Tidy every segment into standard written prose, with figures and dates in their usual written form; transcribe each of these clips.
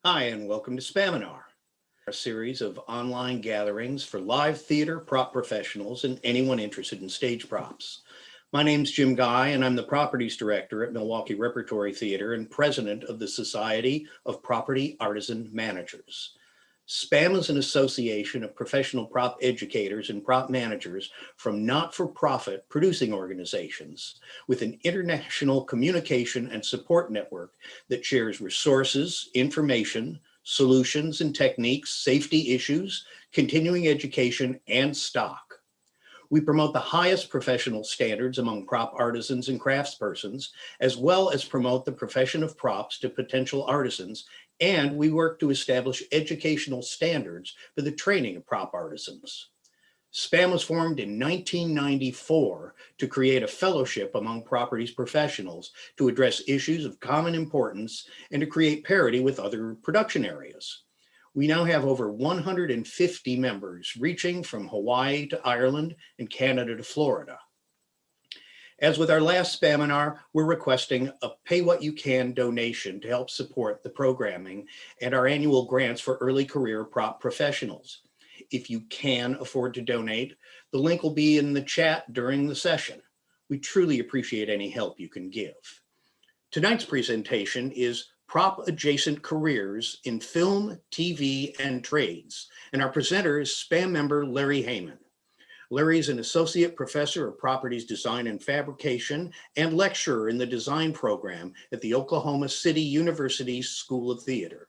Hi, and welcome to S P A Minar, a series of online gatherings for live theater prop professionals and anyone interested in stage props. My name's Jim Guy, and I'm the Properties Director at Milwaukee Repertory Theater and President of the Society of Property Artisan Managers. SPAM is an association of professional prop educators and prop managers from not-for-profit producing organizations with an international communication and support network that shares resources, information, solutions and techniques, safety issues, continuing education, and stock. We promote the highest professional standards among prop artisans and craftspersons, as well as promote the profession of props to potential artisans, and we work to establish educational standards for the training of prop artisans. SPAM was formed in 1994 to create a fellowship among properties professionals to address issues of common importance and to create parity with other production areas. We now have over 150 members, reaching from Hawaii to Ireland and Canada to Florida. As with our last S P A Minar, we're requesting a pay what you can donation to help support the programming and our annual grants for early career prop professionals. If you can afford to donate, the link will be in the chat during the session. We truly appreciate any help you can give. Tonight's presentation is Prop Adjacent Careers in Film, TV, and Trades, and our presenter is SPAM member Larry Heyman. Larry is an associate professor of Properties Design and Fabrication and lecturer in the design program at the Oklahoma City University School of Theatre.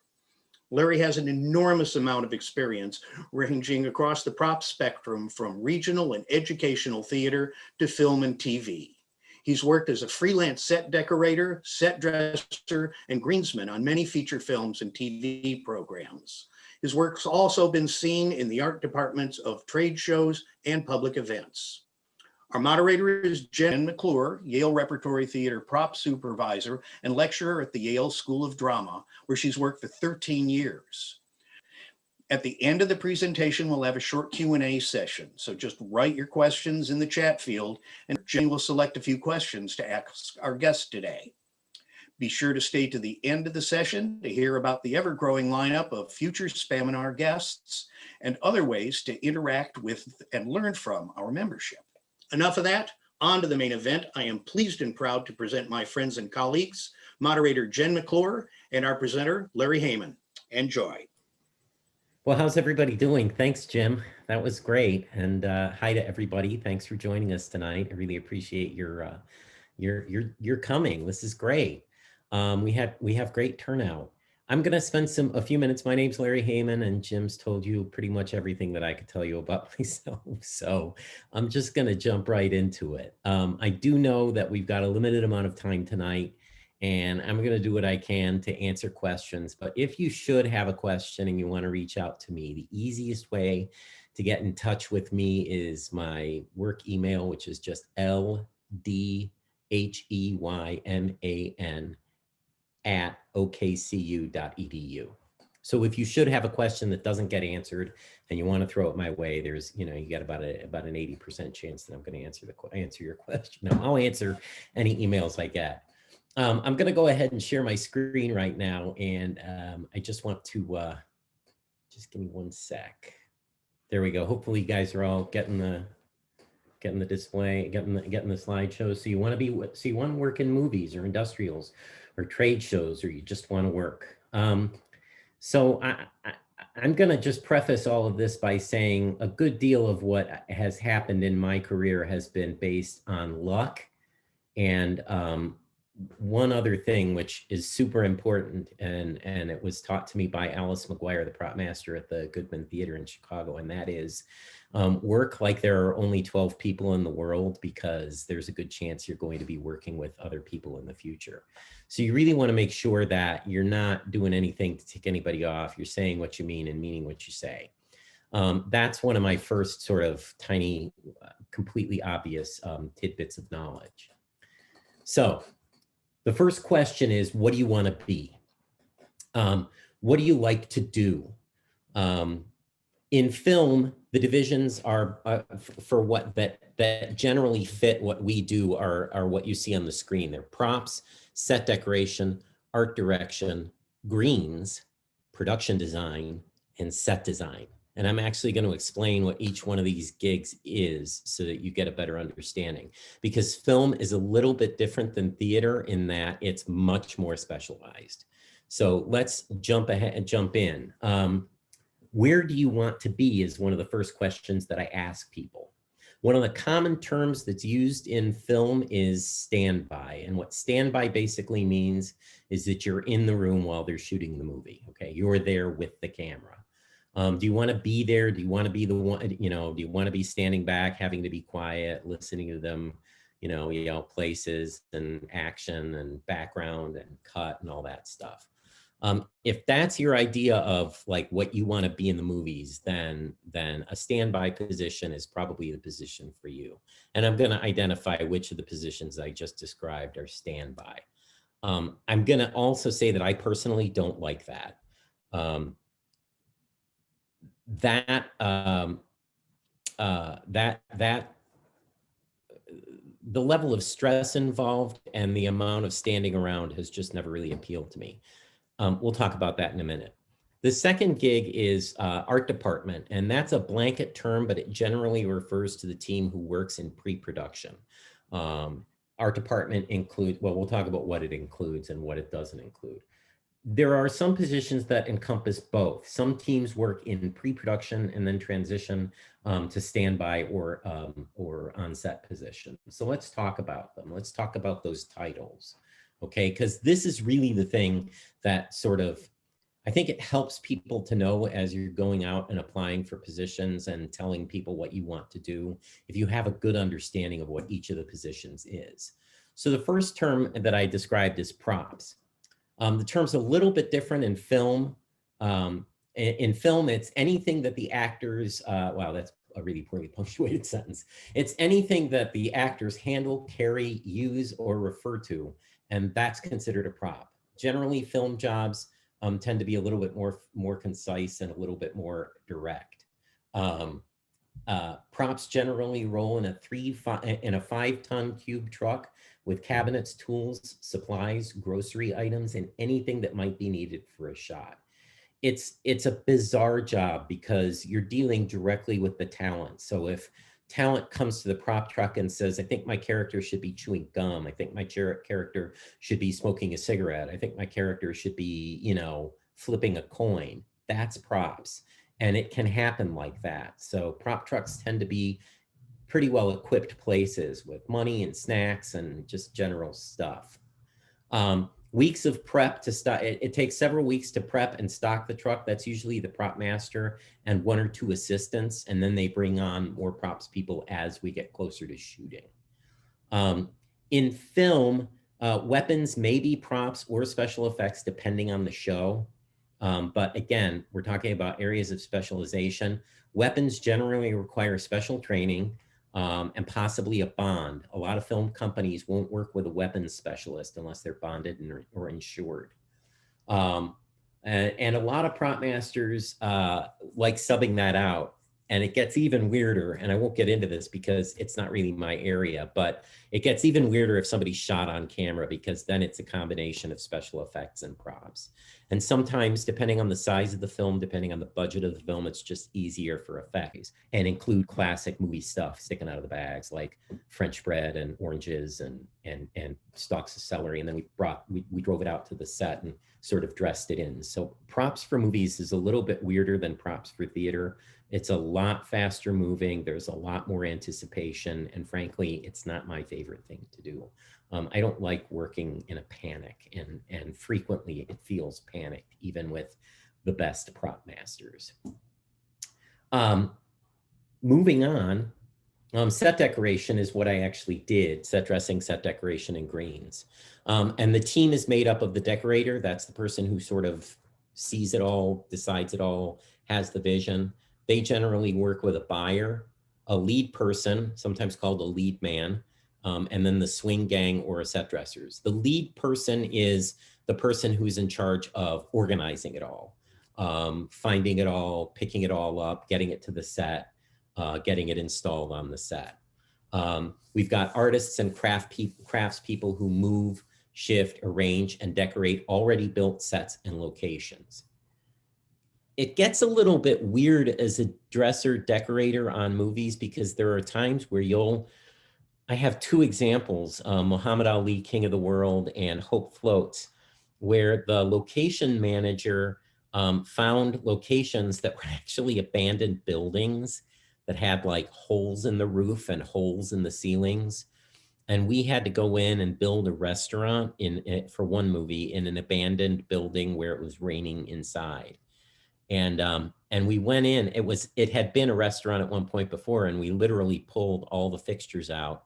Larry has an enormous amount of experience ranging across the prop spectrum from regional and educational theater to film and TV. He's worked as a freelance set decorator, set dresser, and greensman on many feature films and TV programs. His work's also been seen in the art departments of trade shows and public events. Our moderator is Jen McClure, Yale Repertory Theater prop supervisor and lecturer at the Yale School of Drama, where she's worked for 13 years. At the end of the presentation, we'll have a short Q&A session. So just write your questions in the chat field and Jen will select a few questions to ask our guest today. Be sure to stay to the end of the session to hear about the ever-growing lineup of future S P A Minar guests and other ways to interact with and learn from our membership. Enough of that, on to the main event. I am pleased and proud to present my friends and colleagues, moderator Jen McClure and our presenter, Larry Heyman. Enjoy. Well, how's everybody doing? Thanks, Jim. That was great. And hi to everybody. Thanks for joining us tonight. I really appreciate your coming. This is great. We have great turnout. I'm going to spend a few minutes. My name's Larry Heyman, and Jim's told you pretty much everything that I could tell you about myself. So I'm just going to jump right into it. I do know that we've got a limited amount of time tonight, and I'm going to do what I can to answer questions. But if you should have a question and you want to reach out to me, the easiest way to get in touch with me is my work email, which is just ldheyman@okcu.edu. So if you should have a question that doesn't get answered and you want to throw it my way, there's, you got about an 80% chance that I'm going to answer your question. Now, I'll answer any emails I get. I'm going to go ahead and share my screen right now, and I just want to just give me one sec. There we go. Hopefully, you guys are all getting the display, getting the slideshow. So you want to work in movies or industrials or trade shows, or you just want to work. So I'm going to just preface all of this by saying a good deal of what has happened in my career has been based on luck and one other thing, which is super important, and it was taught to me by Alice McGuire, the prop master at the Goodman Theater in Chicago, and that is work like there are only 12 people in the world, because there's a good chance you're going to be working with other people in the future. So you really want to make sure that you're not doing anything to tick anybody off. You're saying what you mean and meaning what you say. That's one of my first sort of tiny, completely obvious tidbits of knowledge. So the first question is, what do you want to be? What do you like to do? In film, the divisions are for what that generally fit what we do are what you see on the screen. They're props, set decoration, art direction, greens, production design, and set design. And I'm actually going to explain what each one of these gigs is so that you get a better understanding, because film is a little bit different than theater in that it's much more specialized. So let's jump ahead and jump in. Where do you want to be is one of the first questions that I ask people. One of the common terms that's used in film is standby. And what standby basically means is that you're in the room while they're shooting the movie. Okay, you're there with the camera. Do you want to be there? Do you want to be the one, do you want to be standing back, having to be quiet, listening to them, yell places and action and background and cut and all that stuff? If that's your idea of like what you want to be in the movies, then a standby position is probably the position for you. And I'm going to identify which of the positions I just described are standby. I'm going to also say that I personally don't like that. The level of stress involved and the amount of standing around has just never really appealed to me. We'll talk about that in a minute. The second gig is art department, and that's a blanket term, but it generally refers to the team who works in pre-production. Art department includes, well, we'll talk about what it includes and what it doesn't include. There are some positions that encompass both. Some teams work in pre-production and then transition to standby or on-set position. So let's talk about them. Let's talk about those titles, okay? Because this is really the thing that sort of, I think it helps people to know as you're going out and applying for positions and telling people what you want to do, if you have a good understanding of what each of the positions is. So the first term that I described is props. The term's a little bit different in film. In film, it's anything that the actors, wow, that's a really poorly punctuated sentence. It's anything that the actors handle, carry, use, or refer to, and that's considered a prop. Generally, film jobs tend to be a little bit more concise and a little bit more direct. Props generally roll in a 5-ton cube truck with cabinets, tools, supplies, grocery items, and anything that might be needed for a shot. It's a bizarre job because you're dealing directly with the talent. So if talent comes to the prop truck and says, I think my character should be chewing gum, I think my character should be smoking a cigarette, I think my character should be, flipping a coin, that's props. And it can happen like that. So prop trucks tend to be pretty well equipped places with money and snacks and just general stuff. Weeks of prep to stock. It takes several weeks to prep and stock the truck. That's usually the prop master and 1 or 2 assistants. And then they bring on more props people as we get closer to shooting. In film, weapons may be props or special effects depending on the show. But again, we're talking about areas of specialization. Weapons generally require special training and possibly a bond. A lot of film companies won't work with a weapons specialist unless they're bonded or insured. And a lot of prop masters like subbing that out. And it gets even weirder, and I won't get into this because it's not really my area, but it gets even weirder if somebody's shot on camera, because then it's a combination of special effects and props. And sometimes, depending on the size of the film, depending on the budget of the film, it's just easier for effects and include classic movie stuff sticking out of the bags, like French bread and oranges and stalks of celery. And then we drove it out to the set and sort of dressed it in. So props for movies is a little bit weirder than props for theater. It's a lot faster moving. There's a lot more anticipation. And frankly, it's not my favorite thing to do. I don't like working in a panic, and frequently it feels panicked, even with the best prop masters. Moving on, set decoration is what I actually did, set dressing, set decoration, and greens. And the team is made up of the decorator. That's the person who sort of sees it all, decides it all, has the vision. They generally work with a buyer, a lead person, sometimes called a lead man, and then the swing gang or a set dressers. The lead person is the person who's in charge of organizing it all, finding it all, picking it all up, getting it to the set, getting it installed on the set. We've got artists and craftspeople who move, shift, arrange, and decorate already built sets and locations. it gets a little bit weird as a dresser decorator on movies, because there are times where I have two examples, Muhammad Ali, King of the World, and Hope Floats, where the location manager found locations that were actually abandoned buildings that had like holes in the roof and holes in the ceilings. And we had to go in and build a restaurant for one movie in an abandoned building where it was raining inside. And we went in, it had been a restaurant at one point before, and we literally pulled all the fixtures out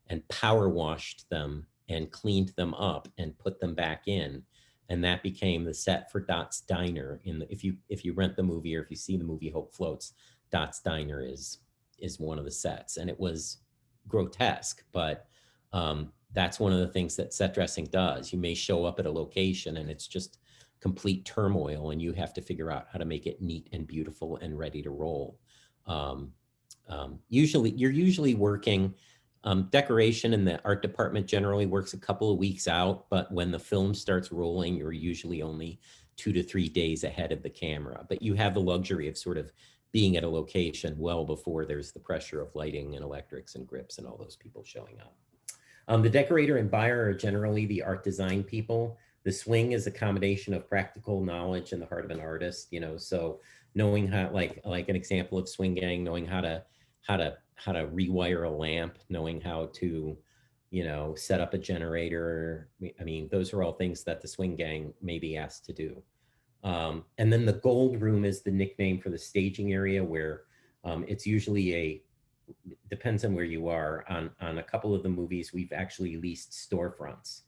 and power washed them and cleaned them up and put them back in. And that became the set for Dot's Diner. If you rent the movie, or if you see the movie Hope Floats, Dot's Diner is one of the sets. And it was grotesque, but that's one of the things that set dressing does. You may show up at a location and it's just complete turmoil, and you have to figure out how to make it neat and beautiful and ready to roll. You're usually working, decoration in the art department generally works a couple of weeks out, but when the film starts rolling, you're usually only 2 to 3 days ahead of the camera. But you have the luxury of sort of being at a location well before there's the pressure of lighting and electrics and grips and all those people showing up. The decorator and buyer are generally the art design people. The swing is a combination of practical knowledge and the heart of an artist, so knowing how, like an example of swing gang, knowing how to rewire a lamp, knowing how to, set up a generator. I mean, those are all things that the swing gang may be asked to do. And then the gold room is the nickname for the staging area, where it's usually depends on where you are. On a couple of the movies, we've actually leased storefronts,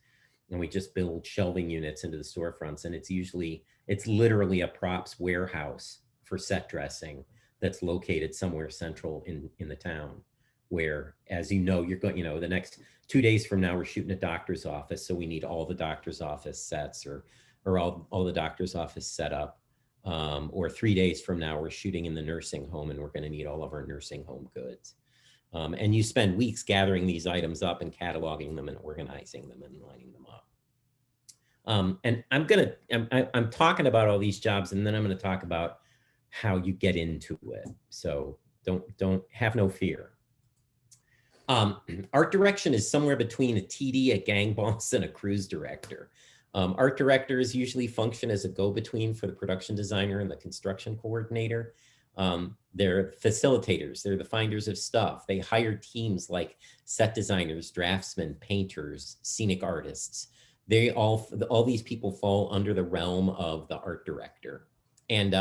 and we just build shelving units into the storefronts. And it's literally a props warehouse for set dressing that's located somewhere central in the town, where, as you're going, the next 2 days from now, we're shooting a doctor's office. So we need all the doctor's office sets or all the doctor's office set up. Or 3 days from now, we're shooting in the nursing home, and we're going to need all of our nursing home goods. And you spend weeks gathering these items up and cataloging them and organizing them and lining them up. And I'm talking about all these jobs, and then I'm going to talk about how you get into it. So don't have no fear. Art direction is somewhere between a TD, a gang boss, and a cruise director. Art directors usually function as a go-between for the production designer and the construction coordinator. They're facilitators. They're the finders of stuff. They hire teams like set designers, draftsmen, painters, scenic artists. All these people fall under the realm of the art director. And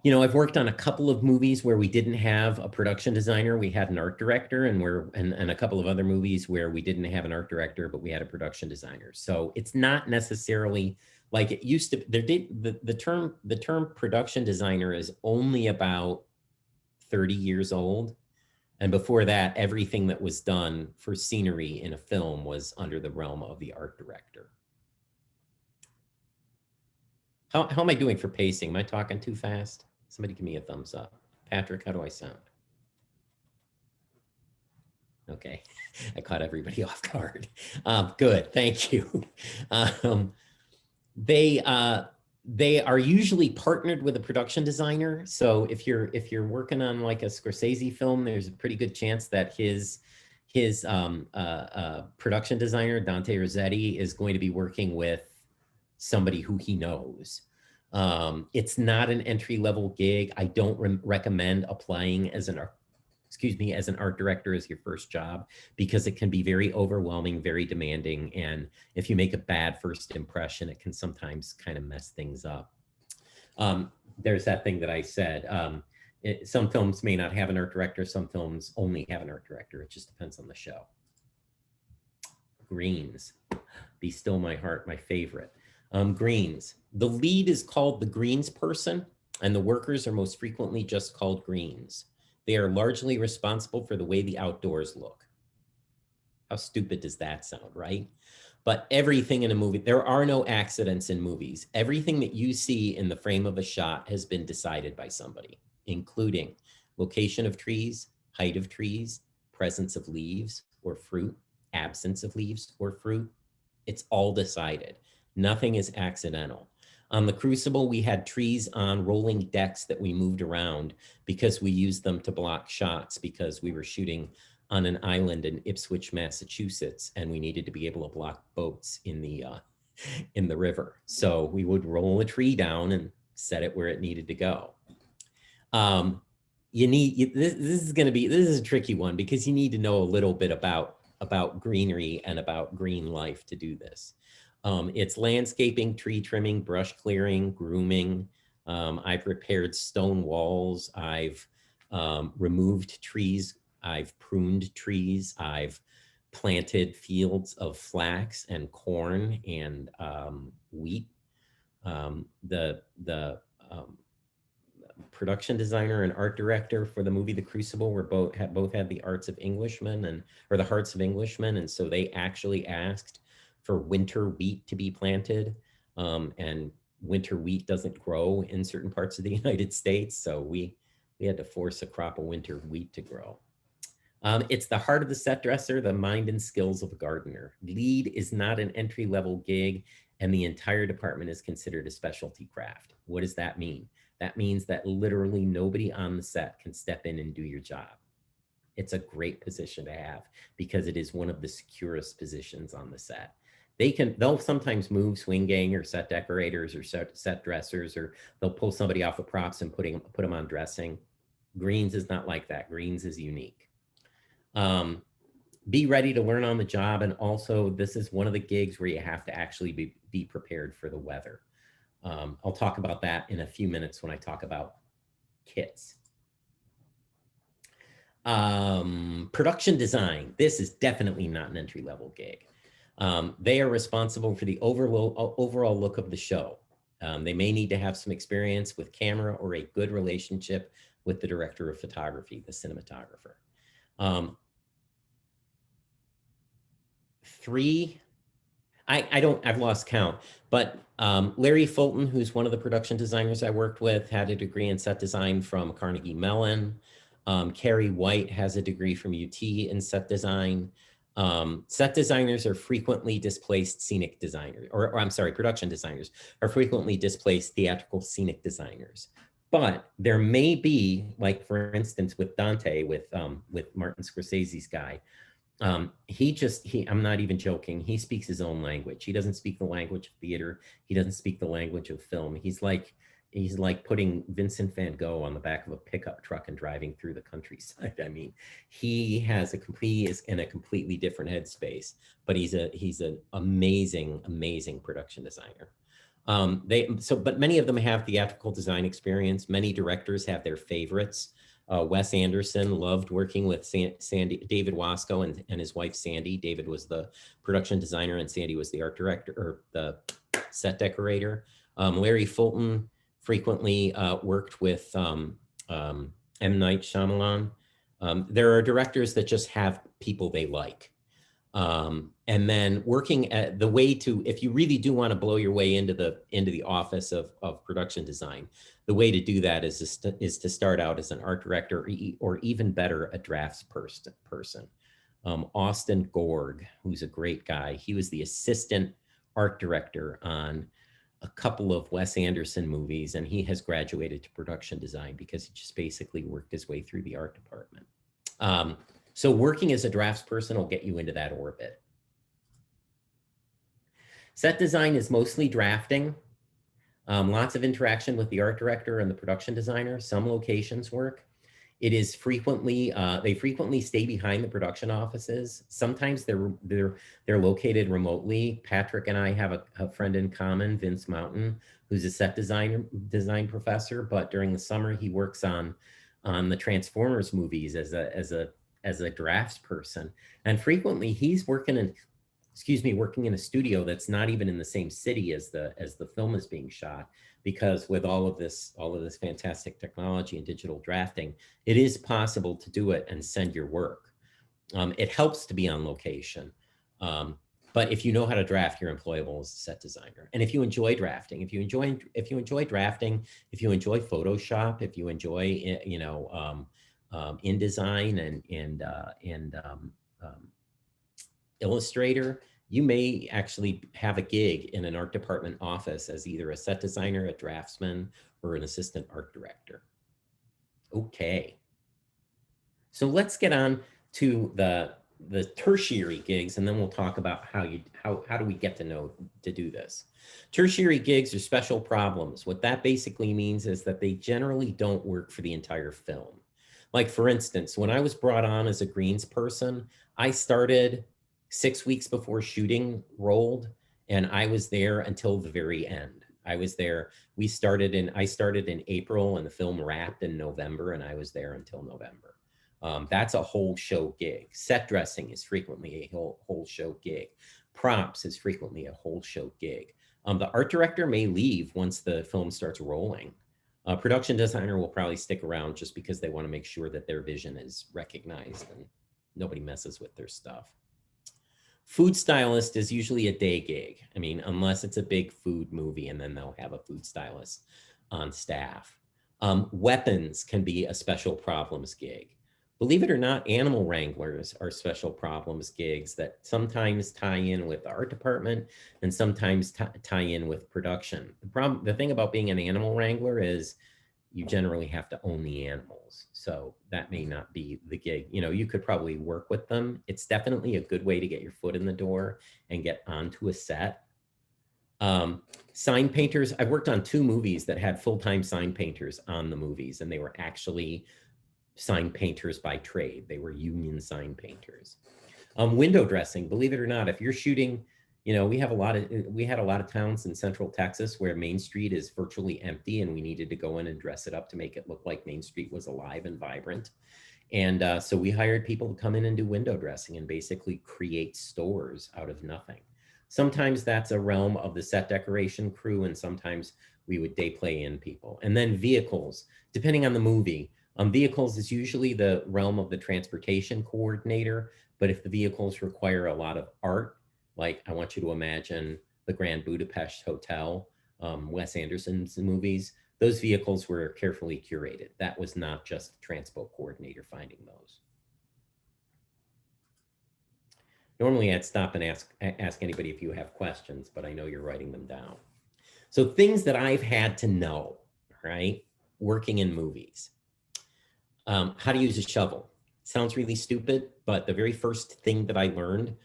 I've worked on a couple of movies where we didn't have a production designer, we had an art director, and a couple of other movies where we didn't have an art director, but we had a production designer. So it's not necessarily like it used to. The term production designer is only about 30 years old. And before that, everything that was done for scenery in a film was under the realm of the art director. How am I doing for pacing? Am I talking too fast? Somebody give me a thumbs up. Patrick, how do I sound? Okay, I caught everybody off guard. Good, thank you. They are usually partnered with a production designer. So if you're working on like a Scorsese film, there's a pretty good chance that his production designer, Dante Rossetti, is going to be working with somebody who he knows. It's not an entry-level gig. I don't recommend applying as an art director as your first job, because it can be very overwhelming, very demanding. And if you make a bad first impression, it can sometimes kind of mess things up. There's that thing that I said, some films may not have an art director. Some films only have an art director. It just depends on the show. Greens, Be Still My Heart, my favorite. Greens, the lead is called the greens person, and the workers are most frequently just called greens. They are largely responsible for the way the outdoors look. How stupid does that sound, right? But everything in a movie, there are no accidents in movies. Everything that you see in the frame of a shot has been decided by somebody, including location of trees, height of trees, presence of leaves or fruit, absence of leaves or fruit. It's all decided. Nothing is accidental. On the Crucible, we had trees on rolling decks that we moved around because we used them to block shots because we were shooting on an island in Ipswich, Massachusetts, and we needed to be able to block boats in the river. So we would roll a tree down and set it where it needed to go. This is a tricky one because you need to know a little bit about greenery and about green life to do this. It's landscaping, tree trimming, brush clearing, grooming. I've repaired stone walls. I've removed trees. I've pruned trees. I've planted fields of flax and corn and wheat. The production designer and art director for the movie The Crucible were both had the arts of Englishmen or the hearts of Englishmen, and so they actually asked for winter wheat to be planted, and winter wheat doesn't grow in certain parts of the United States, so we had to force a crop of winter wheat to grow. It's the heart of the set dresser, the mind and skills of a gardener. Lead is not an entry-level gig, and the entire department is considered a specialty craft. What does that mean? That means that literally nobody on the set can step in and do your job. It's a great position to have because it is one of the securest positions on the set. They'll sometimes move swing gang or set decorators or set dressers, or they'll pull somebody off of props and put them on dressing. Greens is not like that. Greens is unique. Be ready to learn on the job. And also this is one of the gigs where you have to actually be prepared for the weather. I'll talk about that in a few minutes when I talk about kits. Production design. This is definitely not an entry-level gig. They are responsible for the overall look of the show. They may need to have some experience with camera or a good relationship with the director of photography, the cinematographer. I've lost count, but Larry Fulton, who's one of the production designers I worked with, had a degree in set design from Carnegie Mellon. Carrie White has a degree from UT in set design. Set designers are frequently displaced scenic designers, or I'm sorry, production designers are frequently displaced theatrical scenic designers. But there may be, like for instance, with Dante, with Martin Scorsese's guy, I'm not even joking. He speaks his own language. He doesn't speak the language of theater. He doesn't speak the language of film. He's like putting Vincent van Gogh on the back of a pickup truck and driving through the countryside. I mean, he is in a completely different headspace, but he's an amazing production designer. But many of them have theatrical design experience. Many directors have their favorites. Wes Anderson loved working with David Wasco and his wife, Sandy. David was the production designer and Sandy was the art director or the set decorator. Larry Fulton frequently worked with M. Night Shyamalan. There are directors that just have people they like. And then working at the way to, if you really do want to blow your way into the office of production design, the way to do that is to start out as an art director or even better, a drafts person. Austin Gorg, who's a great guy, he was the assistant art director on a couple of Wes Anderson movies, and he has graduated to production design because he just basically worked his way through the art department. So working as a drafts person will get you into that orbit. Set design is mostly drafting. Lots of interaction with the art director and the production designer, some locations work. It is frequently, they frequently stay behind the production offices. Sometimes they're located remotely. Patrick and I have a friend in common, Vince Mountain, who's a set design professor, but during the summer he works on the Transformers movies as a drafts person. And frequently he's working in a studio that's not even in the same city as the film is being shot, because with all of this fantastic technology and digital drafting, it is possible to do it and send your work. It helps to be on location. But if you know how to draft, you're employable as a set designer. And if you enjoy drafting, if you enjoy drafting, if you enjoy Photoshop, if you enjoy, InDesign and Illustrator, you may actually have a gig in an art department office as either a set designer, a draftsman, or an assistant art director. Okay. So let's get on to the tertiary gigs, and then we'll talk about how do we get to know to do this. Tertiary gigs are special problems. What that basically means is that they generally don't work for the entire film. Like, for instance, when I was brought on as a greens person, I started 6 weeks before shooting rolled, and I was there until the very end. I was there. I started in April, and the film wrapped in November, and I was there until November. That's a whole show gig. Set dressing is frequently a whole show gig. Props is frequently a whole show gig. The art director may leave once the film starts rolling. Production designer will probably stick around just because they want to make sure that their vision is recognized and nobody messes with their stuff. Food stylist is usually a day gig. I mean, unless it's a big food movie, and then they'll have a food stylist on staff. Weapons can be a special problems gig. Believe it or not, animal wranglers are special problems gigs that sometimes tie in with the art department and sometimes tie in with production. The thing about being an animal wrangler is you generally have to own the animals. So that may not be the gig. You know, you could probably work with them. It's definitely a good way to get your foot in the door and get onto a set. Sign painters. I've worked on 2 movies that had full-time sign painters on the movies, and they were actually sign painters by trade. They were union sign painters. Window dressing, believe it or not, if you're shooting, you know, we had a lot of towns in Central Texas where Main Street is virtually empty, and we needed to go in and dress it up to make it look like Main Street was alive and vibrant. And so we hired people to come in and do window dressing and basically create stores out of nothing. Sometimes that's a realm of the set decoration crew, and sometimes we would day play in people. And then vehicles, depending on the movie. Vehicles is usually the realm of the transportation coordinator, but if the vehicles require a lot of art, like I want you to imagine the Grand Budapest Hotel, Wes Anderson's movies, those vehicles were carefully curated. That was not just the transport coordinator finding those. Normally I'd stop and ask anybody if you have questions, but I know you're writing them down. So things that I've had to know, right, working in movies. How to use a shovel. Sounds really stupid, but the very first thing that I learned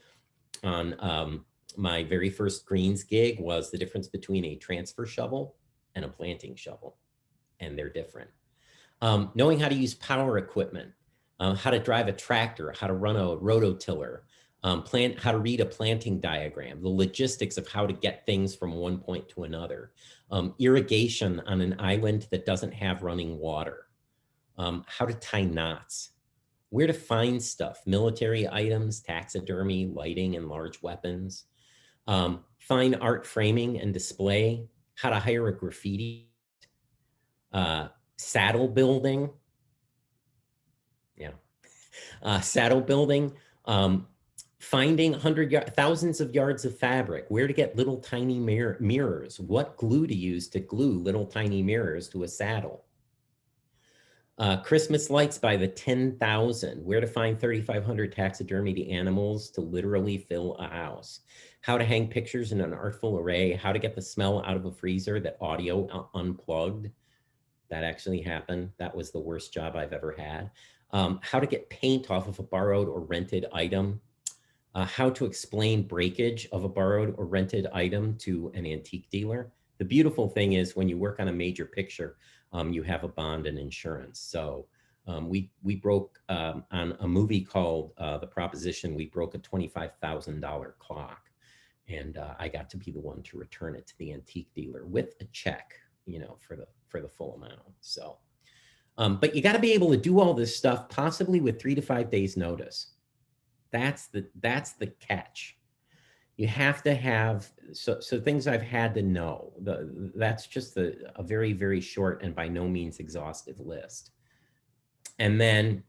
on my very first greens gig was the difference between a transfer shovel and a planting shovel, and they're different. Knowing how to use power equipment, how to drive a tractor, how to run a rototiller, how to read a planting diagram, the logistics of how to get things from one point to another, irrigation on an island that doesn't have running water. How to tie knots, where to find stuff, military items, taxidermy, lighting, and large weapons, fine art framing and display, how to hire a graffiti, saddle building, saddle building, finding thousands of yards of fabric, where to get little tiny mirrors, what glue to use to glue little tiny mirrors to a saddle. Christmas lights by the 10,000, where to find 3,500 taxidermied animals to literally fill a house, how to hang pictures in an artful array, how to get the smell out of a freezer that audio unplugged. That actually happened. That was the worst job I've ever had. How to get paint off of a borrowed or rented item, how to explain breakage of a borrowed or rented item to an antique dealer. The beautiful thing is when you work on a major picture, you have a bond and insurance. So we broke on a movie called The Proposition, we broke a $25,000 clock, and I got to be the one to return it to the antique dealer with a check, you know, for the full amount. So, but you got to be able to do all this stuff possibly with 3 to 5 days notice. That's the catch. You have to have, so things I've had to know, that's just a very, very short and by no means exhaustive list. And then,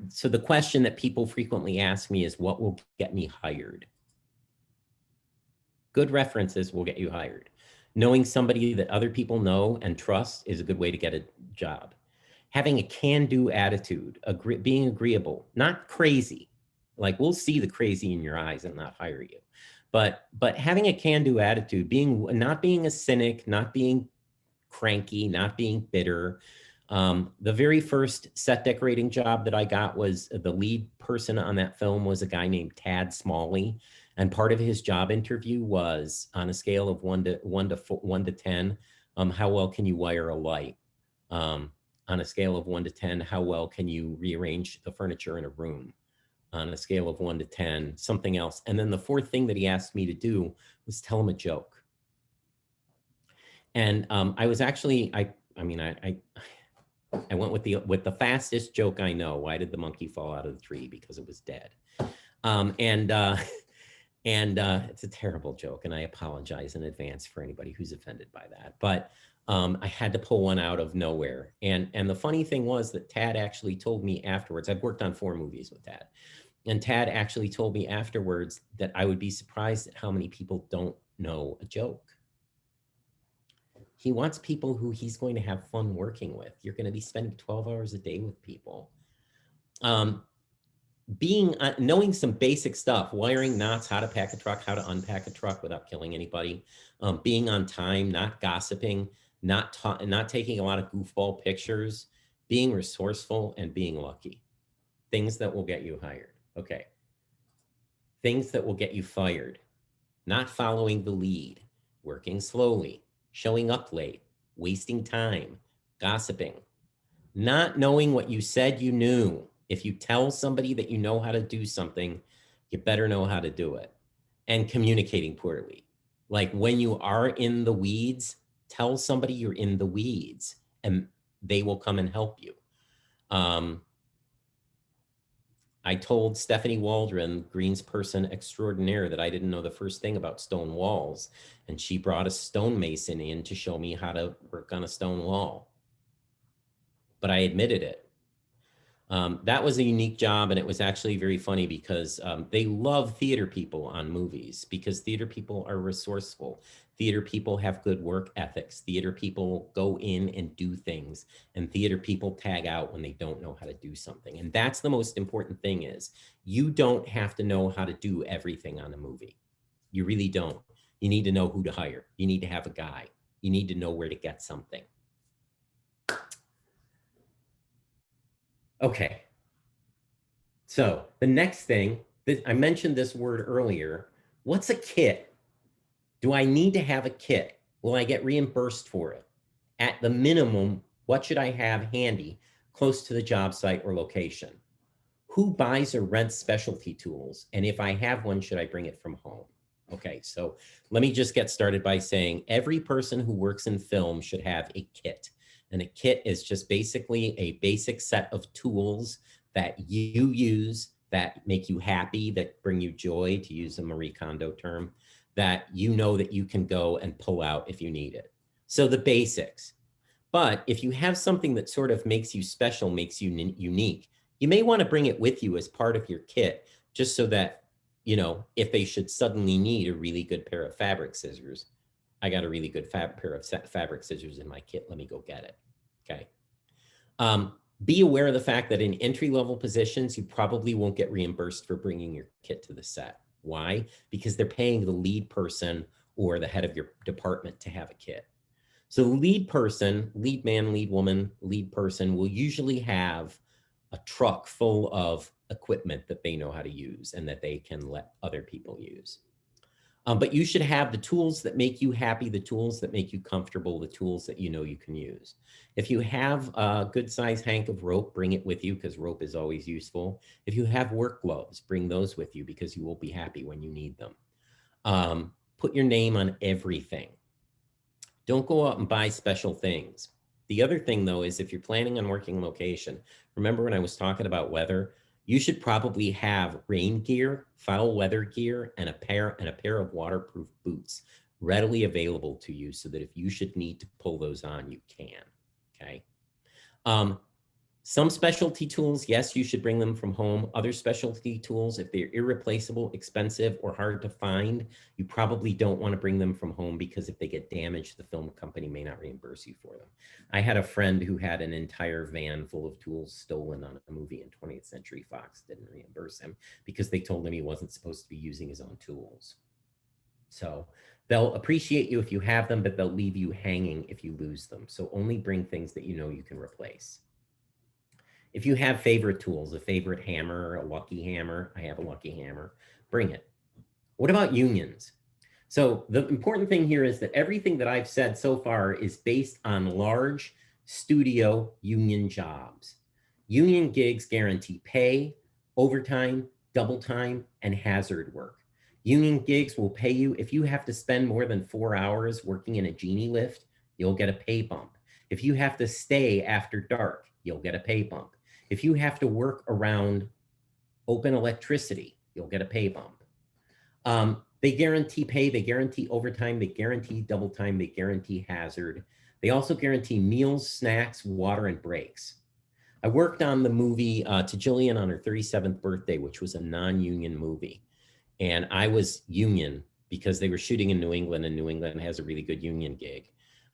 so the question that people frequently ask me is, what will get me hired? Good references will get you hired. Knowing somebody that other people know and trust is a good way to get a job. Having a can-do attitude, being agreeable, not crazy, Like, we'll see the crazy in your eyes and not hire you. But having a can-do attitude, not being a cynic, not being cranky, not being bitter. The very first set decorating job that I got was the lead person on that film was a guy named Tad Smalley. And part of his job interview was on a scale of 1 to 10, how well can you wire a light? On a scale of 1 to 10, how well can you rearrange the furniture in a room? On a scale of 1 to 10, something else. And then the fourth thing that he asked me to do was tell him a joke. And I was actually, I went with the fastest joke I know. Why did the monkey fall out of the tree? Because it was dead. It's a terrible joke, and I apologize in advance for anybody who's offended by that. But I had to pull one out of nowhere. And the funny thing was that Tad actually told me afterwards. I've worked on 4 movies with Tad, and Tad actually told me afterwards that I would be surprised at how many people don't know a joke. He wants people who he's going to have fun working with. You're going to be spending 12 hours a day with people. Knowing some basic stuff, wiring knots, how to pack a truck, how to unpack a truck without killing anybody, being on time, not gossiping, not taking a lot of goofball pictures, being resourceful, and being lucky. Things that will get you hired. Okay. Things that will get you fired. Not following the lead, working slowly, showing up late, wasting time, gossiping, not knowing what you said you knew. If you tell somebody that you know how to do something, you better know how to do it. And communicating poorly. Like, when you are in the weeds, tell somebody you're in the weeds and they will come and help you. I told Stephanie Waldron, Green's person extraordinaire, that I didn't know the first thing about stone walls. And she brought a stonemason in to show me how to work on a stone wall. But I admitted it. That was a unique job, and it was actually very funny because they love theater people on movies, because theater people are resourceful. Theater people have good work ethics. Theater people go in and do things, and theater people tag out when they don't know how to do something. And that's the most important thing, is you don't have to know how to do everything on a movie. You really don't. You need to know who to hire. You need to have a guy. You need to know where to get something. Okay. So the next thing, I mentioned this word earlier. What's a kit? Do I need to have a kit? Will I get reimbursed for it? At the minimum, what should I have handy close to the job site or location? Who buys or rents specialty tools? And if I have one, should I bring it from home? Okay, so let me just get started by saying every person who works in film should have a kit. And a kit is just basically a basic set of tools that you use, that make you happy, that bring you joy, to use a Marie Kondo term, that you know that you can go and pull out if you need it. So the basics. But if you have something that sort of makes you special, makes you unique, you may want to bring it with you as part of your kit, just so that, you know, if they should suddenly need a really good pair of fabric scissors, I got a really good pair of fabric scissors in my kit. Let me go get it. Okay. Be aware of the fact that in entry-level positions, you probably won't get reimbursed for bringing your kit to the set. Why? Because they're paying the lead person or the head of your department to have a kit. So the lead person, lead man, lead woman, lead person will usually have a truck full of equipment that they know how to use and that they can let other people use. But you should have the tools that make you happy, the tools that make you comfortable, the tools that you know you can use. If you have a good size hank of rope, bring it with you, because rope is always useful. If you have work gloves, bring those with you, because you will be happy when you need them. Put your name on everything. Don't go out and buy special things. The other thing, though, is if you're planning on working location, remember when I was talking about weather, you should probably have rain gear, foul weather gear, and a pair of waterproof boots readily available to you, so that if you should need to pull those on, you can. Okay. Some specialty tools, yes, you should bring them from home. Other specialty tools, if they're irreplaceable, expensive, or hard to find, you probably don't want to bring them from home, because if they get damaged, the film company may not reimburse you for them. I had a friend who had an entire van full of tools stolen on a movie, and 20th Century Fox didn't reimburse him because they told him he wasn't supposed to be using his own tools. So they'll appreciate you if you have them, but they'll leave you hanging if you lose them. So only bring things that you know you can replace. If you have favorite tools, a favorite hammer, a lucky hammer, I have a lucky hammer, bring it. What about unions? So the important thing here is that everything that I've said so far is based on large studio union jobs. Union gigs guarantee pay, overtime, double time, and hazard work. Union gigs will pay you if you have to spend more than 4 hours working in a genie lift, you'll get a pay bump. If you have to stay after dark, you'll get a pay bump. If you have to work around open electricity, you'll get a pay bump. They guarantee pay, they guarantee overtime, they guarantee double time, they guarantee hazard. They also guarantee meals, snacks, water, and breaks. I worked on the movie To Jillian on Her 37th Birthday, which was a non-union movie. And I was union because they were shooting in New England, and New England has a really good union gig.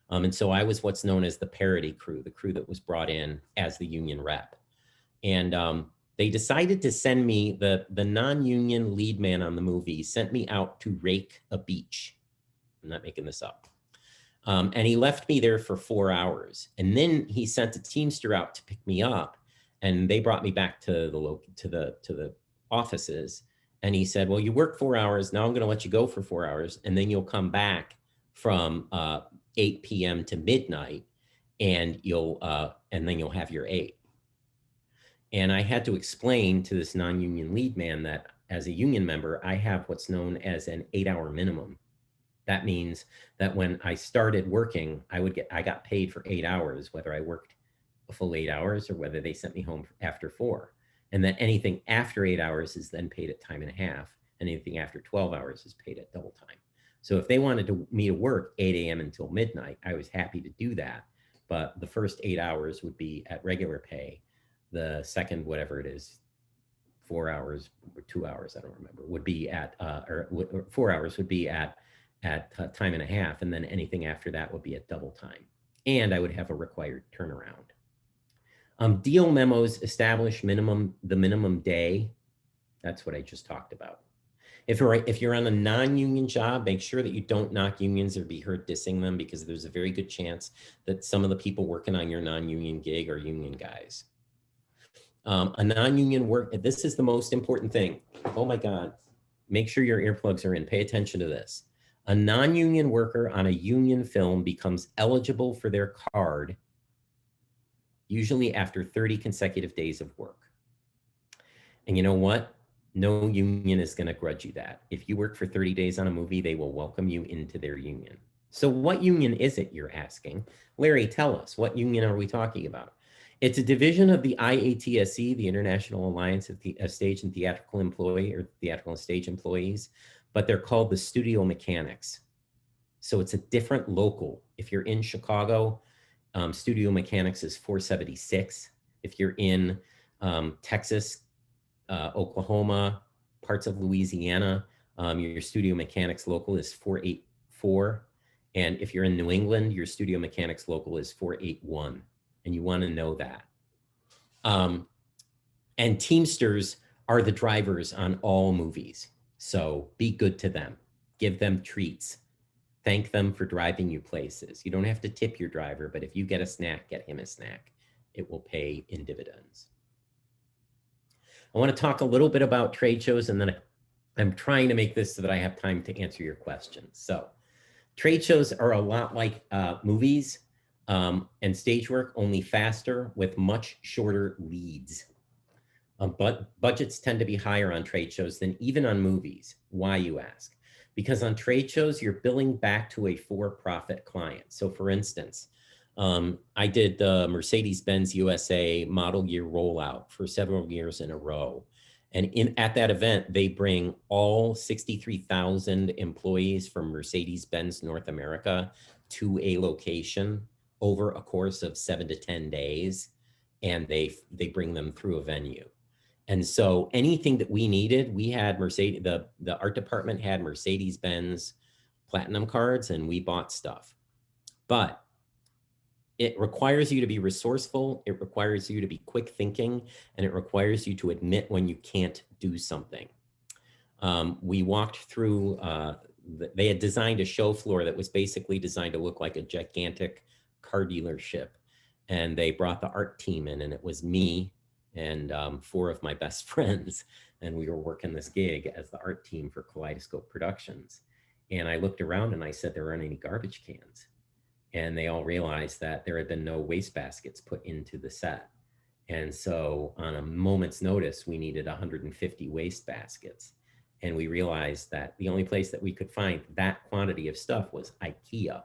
And so I was what's known as the parody crew, the crew that was brought in as the union rep. And they decided to send me, the non-union lead man on the movie sent me out to rake a beach. I'm not making this up. And he left me there for 4 hours. And then he sent a Teamster out to pick me up, and they brought me back to the offices. And he said, well, you worked 4 hours. Now I'm going to let you go for 4 hours. And then you'll come back from 8 p.m. to midnight, and then you'll have your 8. And I had to explain to this non-union lead man that as a union member, I have what's known as an 8-hour minimum. That means that when I started working, I got paid for 8 hours, whether I worked a full 8 hours or whether they sent me home after 4. And then anything after 8 hours is then paid at time and a half, and anything after 12 hours is paid at double time. So if they wanted me to work 8 a.m. until midnight, I was happy to do that. But the first 8 hours would be at regular pay. The second, whatever it is, 4 hours or 2 hours, I don't remember, would be at, or 4 hours would be at time and a half. And then anything after that would be at double time. And I would have a required turnaround. Deal memos establish the minimum day. That's what I just talked about. If you're on a non-union job, make sure that you don't knock unions or be heard dissing them, because there's a very good chance that some of the people working on your non-union gig are union guys. A non-union work, this is the most important thing. Oh my God, make sure your earplugs are in, pay attention to this. A non-union worker on a union film becomes eligible for their card usually after 30 consecutive days of work. And you know what? No union is going to grudge you that. If you work for 30 days on a movie, they will welcome you into their union. So what union is it, you're asking? Larry, tell us, what union are we talking about? It's a division of the IATSE, the International Alliance of Stage and Theatrical and Stage Employees, but they're called the Studio Mechanics. So it's a different local. If you're in Chicago, Studio Mechanics is 476. If you're in Texas, Oklahoma, parts of Louisiana, your Studio Mechanics local is 484. And if you're in New England, your Studio Mechanics local is 481. And you want to know that. And Teamsters are the drivers on all movies. So be good to them. Give them treats. Thank them for driving you places. You don't have to tip your driver, but if you get a snack, get him a snack. It will pay in dividends. I want to talk a little bit about trade shows, and then I'm trying to make this so that I have time to answer your questions. So trade shows are a lot like movies and stage work, only faster with much shorter leads. But budgets tend to be higher on trade shows than even on movies. Why, you ask? Because on trade shows, you're billing back to a for-profit client. So for instance, I did the Mercedes-Benz USA model year rollout for several years in a row. And at that event, they bring all 63,000 employees from Mercedes-Benz North America to a location over a course of 7 to 10 days. and they bring them through a venue. And so anything that we needed, we had Mercedes, the art department had Mercedes-Benz platinum cards, and we bought stuff. But it requires you to be resourceful, it requires you to be quick thinking, and it requires you to admit when you can't do something. We walked through, they had designed a show floor that was basically designed to look like a gigantic car dealership. And they brought the art team in, and it was me and 4 of my best friends. And we were working this gig as the art team for Kaleidoscope Productions. And I looked around and I said, there aren't any garbage cans. And they all realized that there had been no waste baskets put into the set. And so on a moment's notice, we needed 150 waste baskets. And we realized that the only place that we could find that quantity of stuff was IKEA.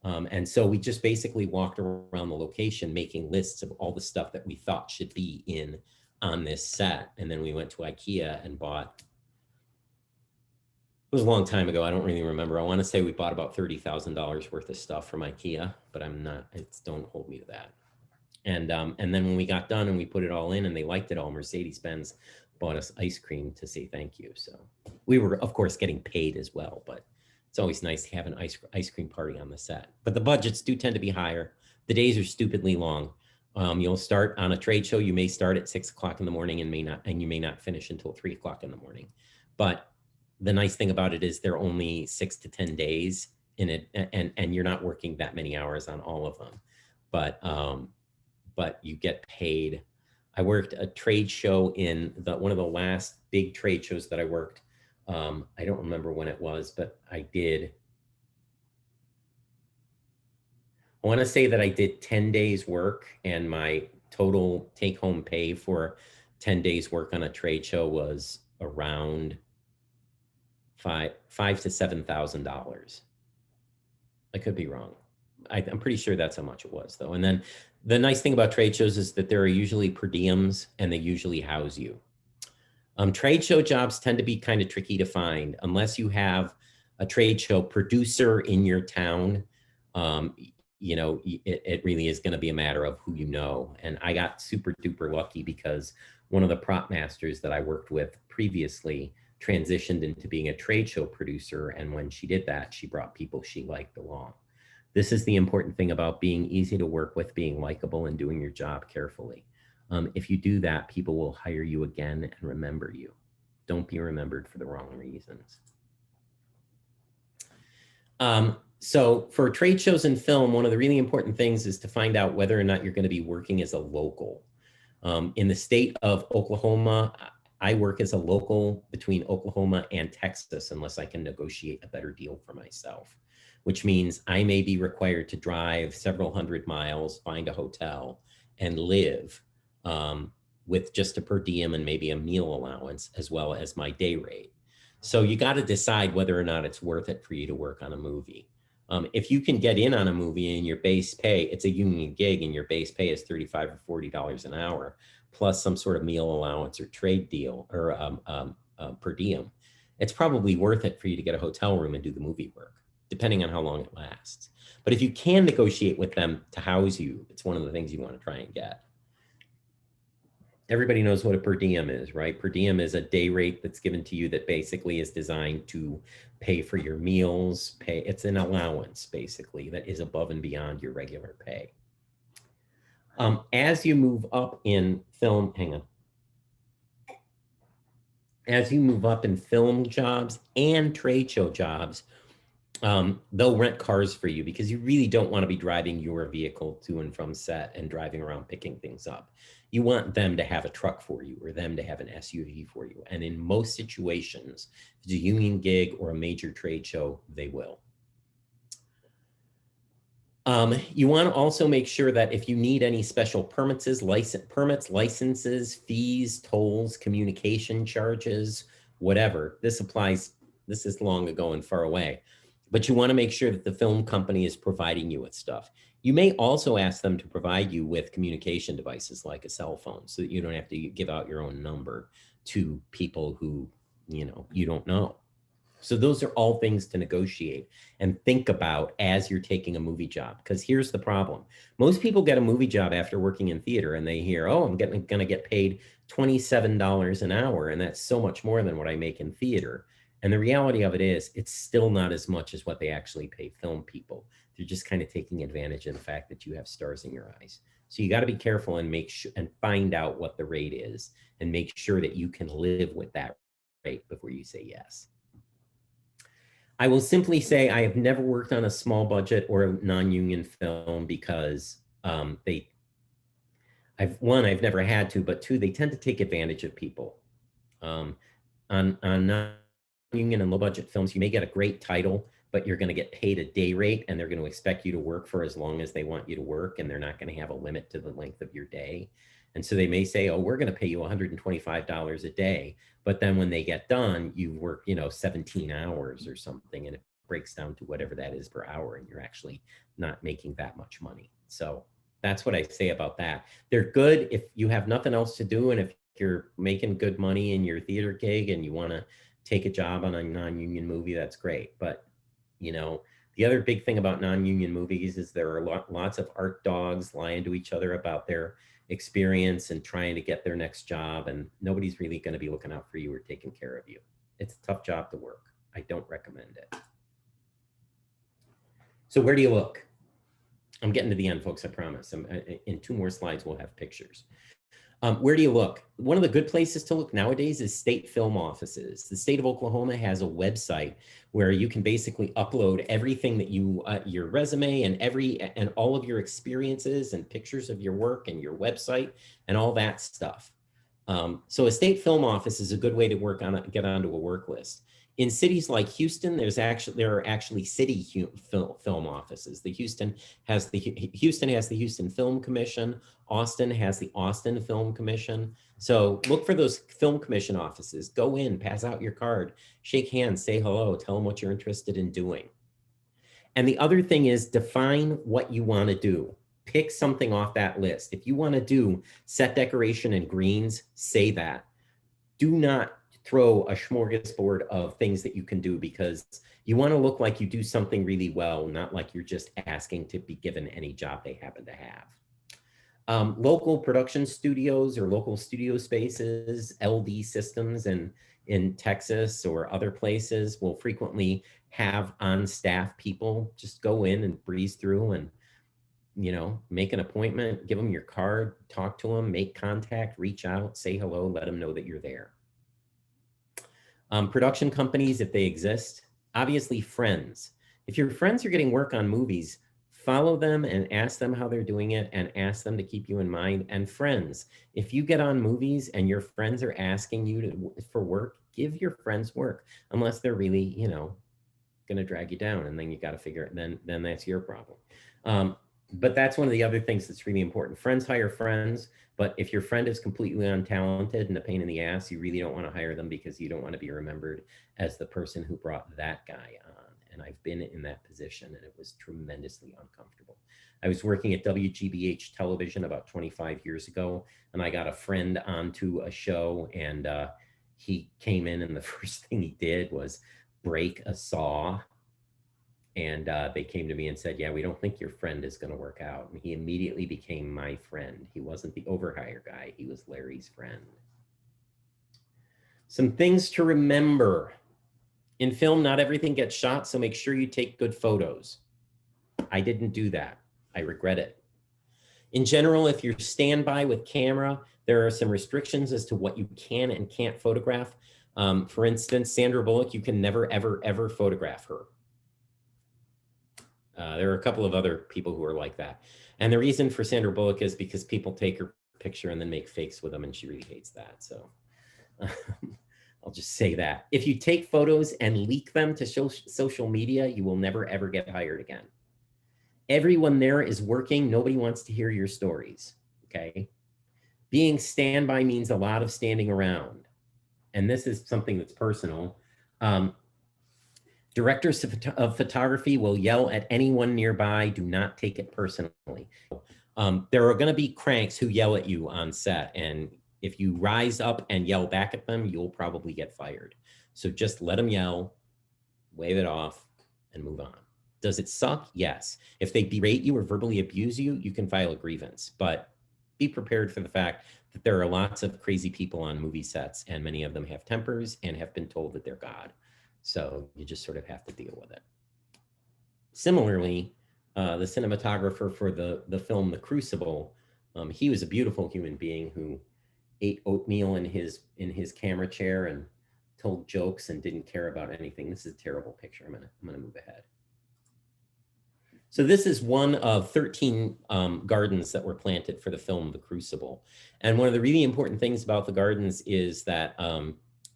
And so we just basically walked around the location making lists of all the stuff that we thought should be on this set. And then we went to IKEA and bought, it was a long time ago, I don't really remember. I want to say we bought about $30,000 worth of stuff from IKEA, but I'm not, don't hold me to that. And then when we got done and we put it all in and they liked it all, Mercedes-Benz bought us ice cream to say thank you. So we were, of course, getting paid as well, but it's always nice to have an ice cream party on the set. But the budgets do tend to be higher. The days are stupidly long. You'll start on a trade show. You may start at 6 o'clock in the morning and you may not finish until 3 o'clock in the morning. But the nice thing about it is they're only 6 to 10 days in it, and you're not working that many hours on all of them. But you get paid. I worked a trade show in one of the last big trade shows that I worked. I don't remember when it was, but I want to say that I did 10 days work, and my total take home pay for 10 days work on a trade show was around $5,000 to $7,000. I could be wrong. I'm pretty sure that's how much it was though. And then the nice thing about trade shows is that there are usually per diems and they usually house you. Trade show jobs tend to be kind of tricky to find unless you have a trade show producer in your town. You know, it really is going to be a matter of who you know. And I got super duper lucky because one of the prop masters that I worked with previously transitioned into being a trade show producer. And when she did that, she brought people she liked along. This is the important thing about being easy to work with, being likable, and doing your job carefully. If you do that, people will hire you again and remember you. Don't be remembered for the wrong reasons. So for trade shows and film, one of the really important things is to find out whether or not you're going to be working as a local. In the state of Oklahoma, I work as a local between Oklahoma and Texas unless I can negotiate a better deal for myself, which means I may be required to drive several hundred miles, find a hotel, and live with just a per diem and maybe a meal allowance as well as my day rate. So you got to decide whether or not it's worth it for you to work on a movie. If you can get in on a movie and your base pay, it's a union gig and your base pay is $35 or $40 an hour, plus some sort of meal allowance or trade deal or per diem, it's probably worth it for you to get a hotel room and do the movie work, depending on how long it lasts. But if you can negotiate with them to house you, it's one of the things you want to try and get. Everybody knows what a per diem is, right? Per diem is a day rate that's given to you that basically is designed to pay for your meals, it's an allowance basically that is above and beyond your regular pay. As you move up in film, as you move up in film jobs and trade show jobs, they'll rent cars for you because you really don't want to be driving your vehicle to and from set and driving around picking things up. You want them to have a truck for you or them to have an SUV for you. And in most situations, if it's a union gig or a major trade show, they will. You want to also make sure that if you need any special permits, licenses, fees, tolls, communication charges, whatever, this applies. This is long ago and far away, but you want to make sure that the film company is providing you with stuff. You may also ask them to provide you with communication devices like a cell phone so that you don't have to give out your own number to people who, you know, you don't know. So those are all things to negotiate and think about as you're taking a movie job. Because here's the problem. Most people get a movie job after working in theater and they hear, oh, I'm going to get paid $27 an hour. And that's so much more than what I make in theater. And the reality of it is it's still not as much as what they actually pay film people. They're just kind of taking advantage of the fact that you have stars in your eyes. So you got to be careful and make sure and find out what the rate is and make sure that you can live with that rate before you say yes. I will simply say I have never worked on a small budget or a non-union film because I've never had to, but two, they tend to take advantage of people. On non-union and low budget films, you may get a great title, but you're going to get paid a day rate and they're going to expect you to work for as long as they want you to work. And they're not going to have a limit to the length of your day. And so they may say, oh, we're going to pay you $125 a day. But then when they get done, you work, 17 hours or something, and it breaks down to whatever that is per hour. And you're actually not making that much money. So that's what I say about that. They're good if you have nothing else to do. And if you're making good money in your theater gig and you want to take a job on a non-union movie, that's great. But, the other big thing about non-union movies is there are lots of art dogs lying to each other about their experience and trying to get their next job, and nobody's really going to be looking out for you or taking care of you. It's a tough job to work. I don't recommend it. So where do you look? I'm getting to the end, folks, I promise. In 2 more slides, we'll have pictures. Where do you look? One of the good places to look nowadays is state film offices. The state of Oklahoma has a website where you can basically upload everything that your resume and all of your experiences and pictures of your work and your website and all that stuff. So a state film office is a good way to get onto a work list. In cities like Houston, there are actually city film offices. Houston has the Houston Film Commission. Austin has the Austin Film Commission. So look for those film commission offices. Go in, pass out your card, shake hands, say hello, tell them what you're interested in doing. And the other thing is define what you want to do. Pick something off that list. If you want to do set decoration and greens, say that. Do not throw a smorgasbord of things that you can do, because you want to look like you do something really well, not like you're just asking to be given any job they happen to have. Local production studios or local studio spaces, LD systems in Texas or other places will frequently have on-staff people. Just go in and breeze through and make an appointment, give them your card, talk to them, make contact, reach out, say hello, let them know that you're there. Production companies, if they exist, obviously friends. If your friends are getting work on movies, follow them and ask them how they're doing it and ask them to keep you in mind. And friends, if you get on movies and your friends are asking you for work, give your friends work, unless they're really, going to drag you down, and then you got to figure it, then that's your problem. But that's one of the other things that's really important. Friends hire friends, but if your friend is completely untalented and a pain in the ass, you really don't want to hire them, because you don't want to be remembered as the person who brought that guy on. And I've been in that position, and it was tremendously uncomfortable. I was working at WGBH television about 25 years ago, and I got a friend onto a show, and he came in, and the first thing he did was break a saw. And they came to me and said, yeah, we don't think your friend is going to work out. And he immediately became my friend. He wasn't the overhire guy. He was Larry's friend. Some things to remember. In film, not everything gets shot, so make sure you take good photos. I didn't do that. I regret it. In general, if you're standby with camera, there are some restrictions as to what you can and can't photograph. For instance, Sandra Bullock, you can never, ever, ever photograph her. There are a couple of other people who are like that. And the reason for Sandra Bullock is because people take her picture and then make fakes with them, and she really hates that. So I'll just say that. If you take photos and leak them to social media, you will never, ever get hired again. Everyone there is working. Nobody wants to hear your stories, okay? Being standby means a lot of standing around. And this is something that's personal. Directors of photography will yell at anyone nearby. Do not take it personally. There are going to be cranks who yell at you on set, and if you rise up and yell back at them, you'll probably get fired. So just let them yell. wave it off, and move on. Does it suck? Yes. If they berate you or verbally abuse you, you can file a grievance, but be prepared for the fact that there are lots of crazy people on movie sets, and many of them have tempers and have been told that they're God. So you just sort of have to deal with it. Similarly, the cinematographer for the film The Crucible, he was a beautiful human being who ate oatmeal in his camera chair and told jokes and didn't care about anything. This is a terrible picture. I'm gonna move ahead. So this is one of 13 gardens that were planted for the film The Crucible. And one of the really important things about the gardens is that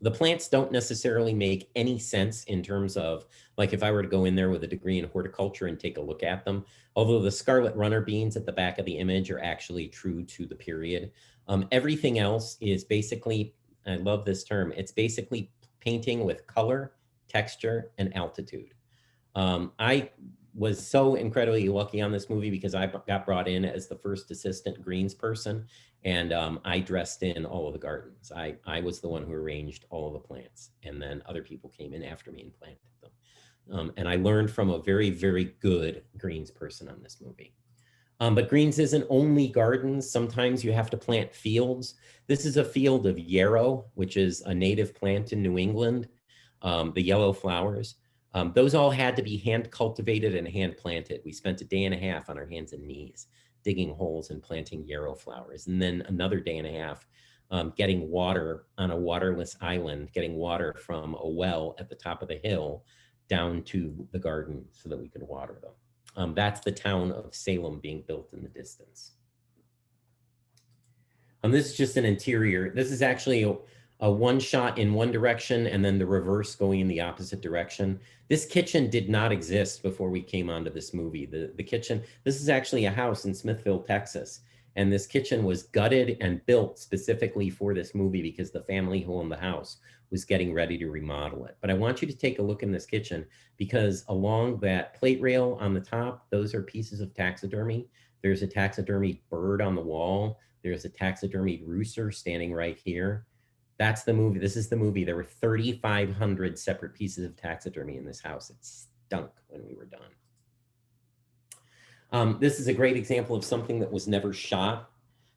the plants don't necessarily make any sense in terms of, like, if I were to go in there with a degree in horticulture and take a look at them, although the scarlet runner beans at the back of the image are actually true to the period. Everything else is basically, I love this term, it's basically painting with color, texture, and altitude. I was so incredibly lucky on this movie because I got brought in as the first assistant greens person, and I dressed in all of the gardens. I was the one who arranged all of the plants, and then other people came in after me and planted them. And I learned from a very, very good greens person on this movie. But greens isn't only gardens. Sometimes you have to plant fields. This is a field of yarrow, which is a native plant in New England, the yellow flowers. Those all had to be hand cultivated and hand planted. We spent a day and a half on our hands and knees digging holes and planting yarrow flowers. And then another day and a half getting water on a waterless island, getting water from a well at the top of the hill down to the garden so that we could water them. That's the town of Salem being built in the distance. This is just an interior. This is actually a one shot in one direction and then the reverse going in the opposite direction. This kitchen did not exist before we came onto this movie. The kitchen, this is actually a house in Smithville, Texas. And this kitchen was gutted and built specifically for this movie because the family who owned the house was getting ready to remodel it. But I want you to take a look in this kitchen because along that plate rail on the top, those are pieces of taxidermy. There's a taxidermy bird on the wall. There's a taxidermy rooster standing right here. That's the movie. This is the movie. There were 3,500 separate pieces of taxidermy in this house. It stunk when we were done. This is a great example of something that was never shot.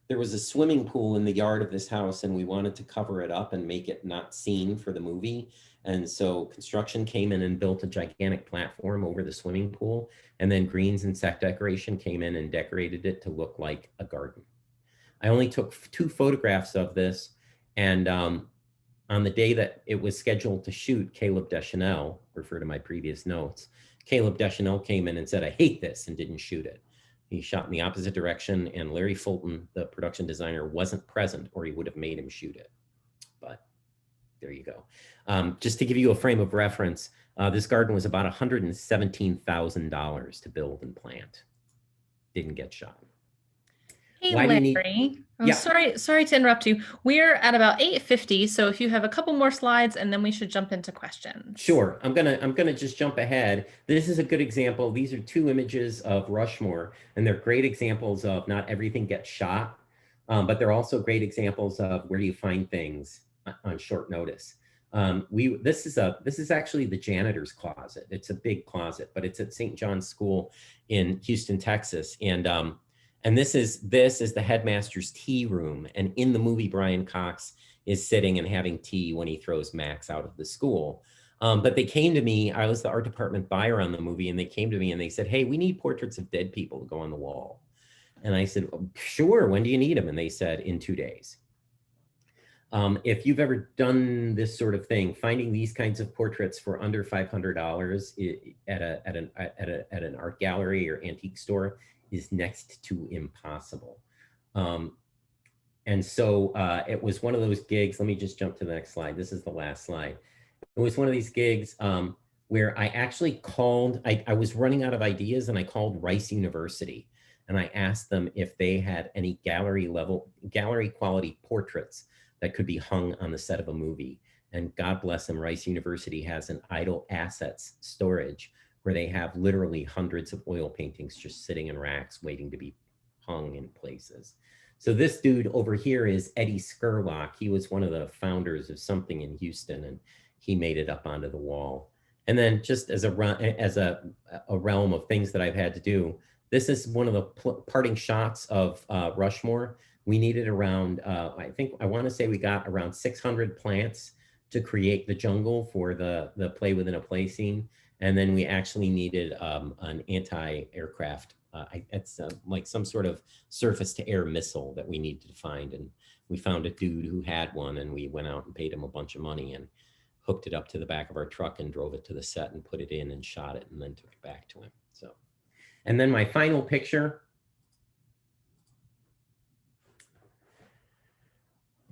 There was a swimming pool in the yard of this house and we wanted to cover it up and make it not seen for the movie. And so construction came in and built a gigantic platform over the swimming pool. And then greens and set decoration came in and decorated it to look like a garden. I only took 2 photographs of this. And on the day that it was scheduled to shoot, Caleb Deschanel, refer to my previous notes, Caleb Deschanel came in and said, I hate this, and didn't shoot it. He shot in the opposite direction, and Larry Fulton, the production designer, wasn't present, or he would have made him shoot it. But there you go. Just to give you a frame of reference, this garden was about $117,000 to build and plant. Didn't get shot. Hey, Larry. Yeah. Sorry to interrupt you. We're at about 8:50, so if you have a couple more slides, and then we should jump into questions. Sure. I'm gonna just jump ahead. This is a good example. These are 2 images of Rushmore, and they're great examples of not everything gets shot, but they're also great examples of where you find things on short notice. This is actually the janitor's closet. It's a big closet, but it's at St. John's School in Houston, Texas, and this is the headmaster's tea room. And in the movie, Brian Cox is sitting and having tea when he throws Max out of the school. But they came to me, I was the art department buyer on the movie, and they came to me and they said, hey, we need portraits of dead people to go on the wall. And I said, oh, sure, when do you need them? And they said, in 2 days. If you've ever done this sort of thing, finding these kinds of portraits for under $500 at an art gallery or antique store is next to impossible. And so it was one of those gigs. Let me just jump to the next slide. This is the last slide. It was one of these gigs where I actually called, I was running out of ideas, and I called Rice University and I asked them if they had any gallery quality portraits that could be hung on the set of a movie. And God bless them, Rice University has an idle assets storage where they have literally hundreds of oil paintings just sitting in racks waiting to be hung in places. So this dude over here is Eddie Scurlock. He was one of the founders of something in Houston, and he made it up onto the wall. And then just as a realm of things that I've had to do, this is one of the parting shots of Rushmore. We needed around, I want to say we got around 600 plants to create the jungle for the play within a play scene. And then we actually needed an anti-aircraft, it's like some sort of surface to air missile that we needed to find. And we found a dude who had one, and we went out and paid him a bunch of money and hooked it up to the back of our truck and drove it to the set and put it in and shot it and then took it back to him. So, and then my final picture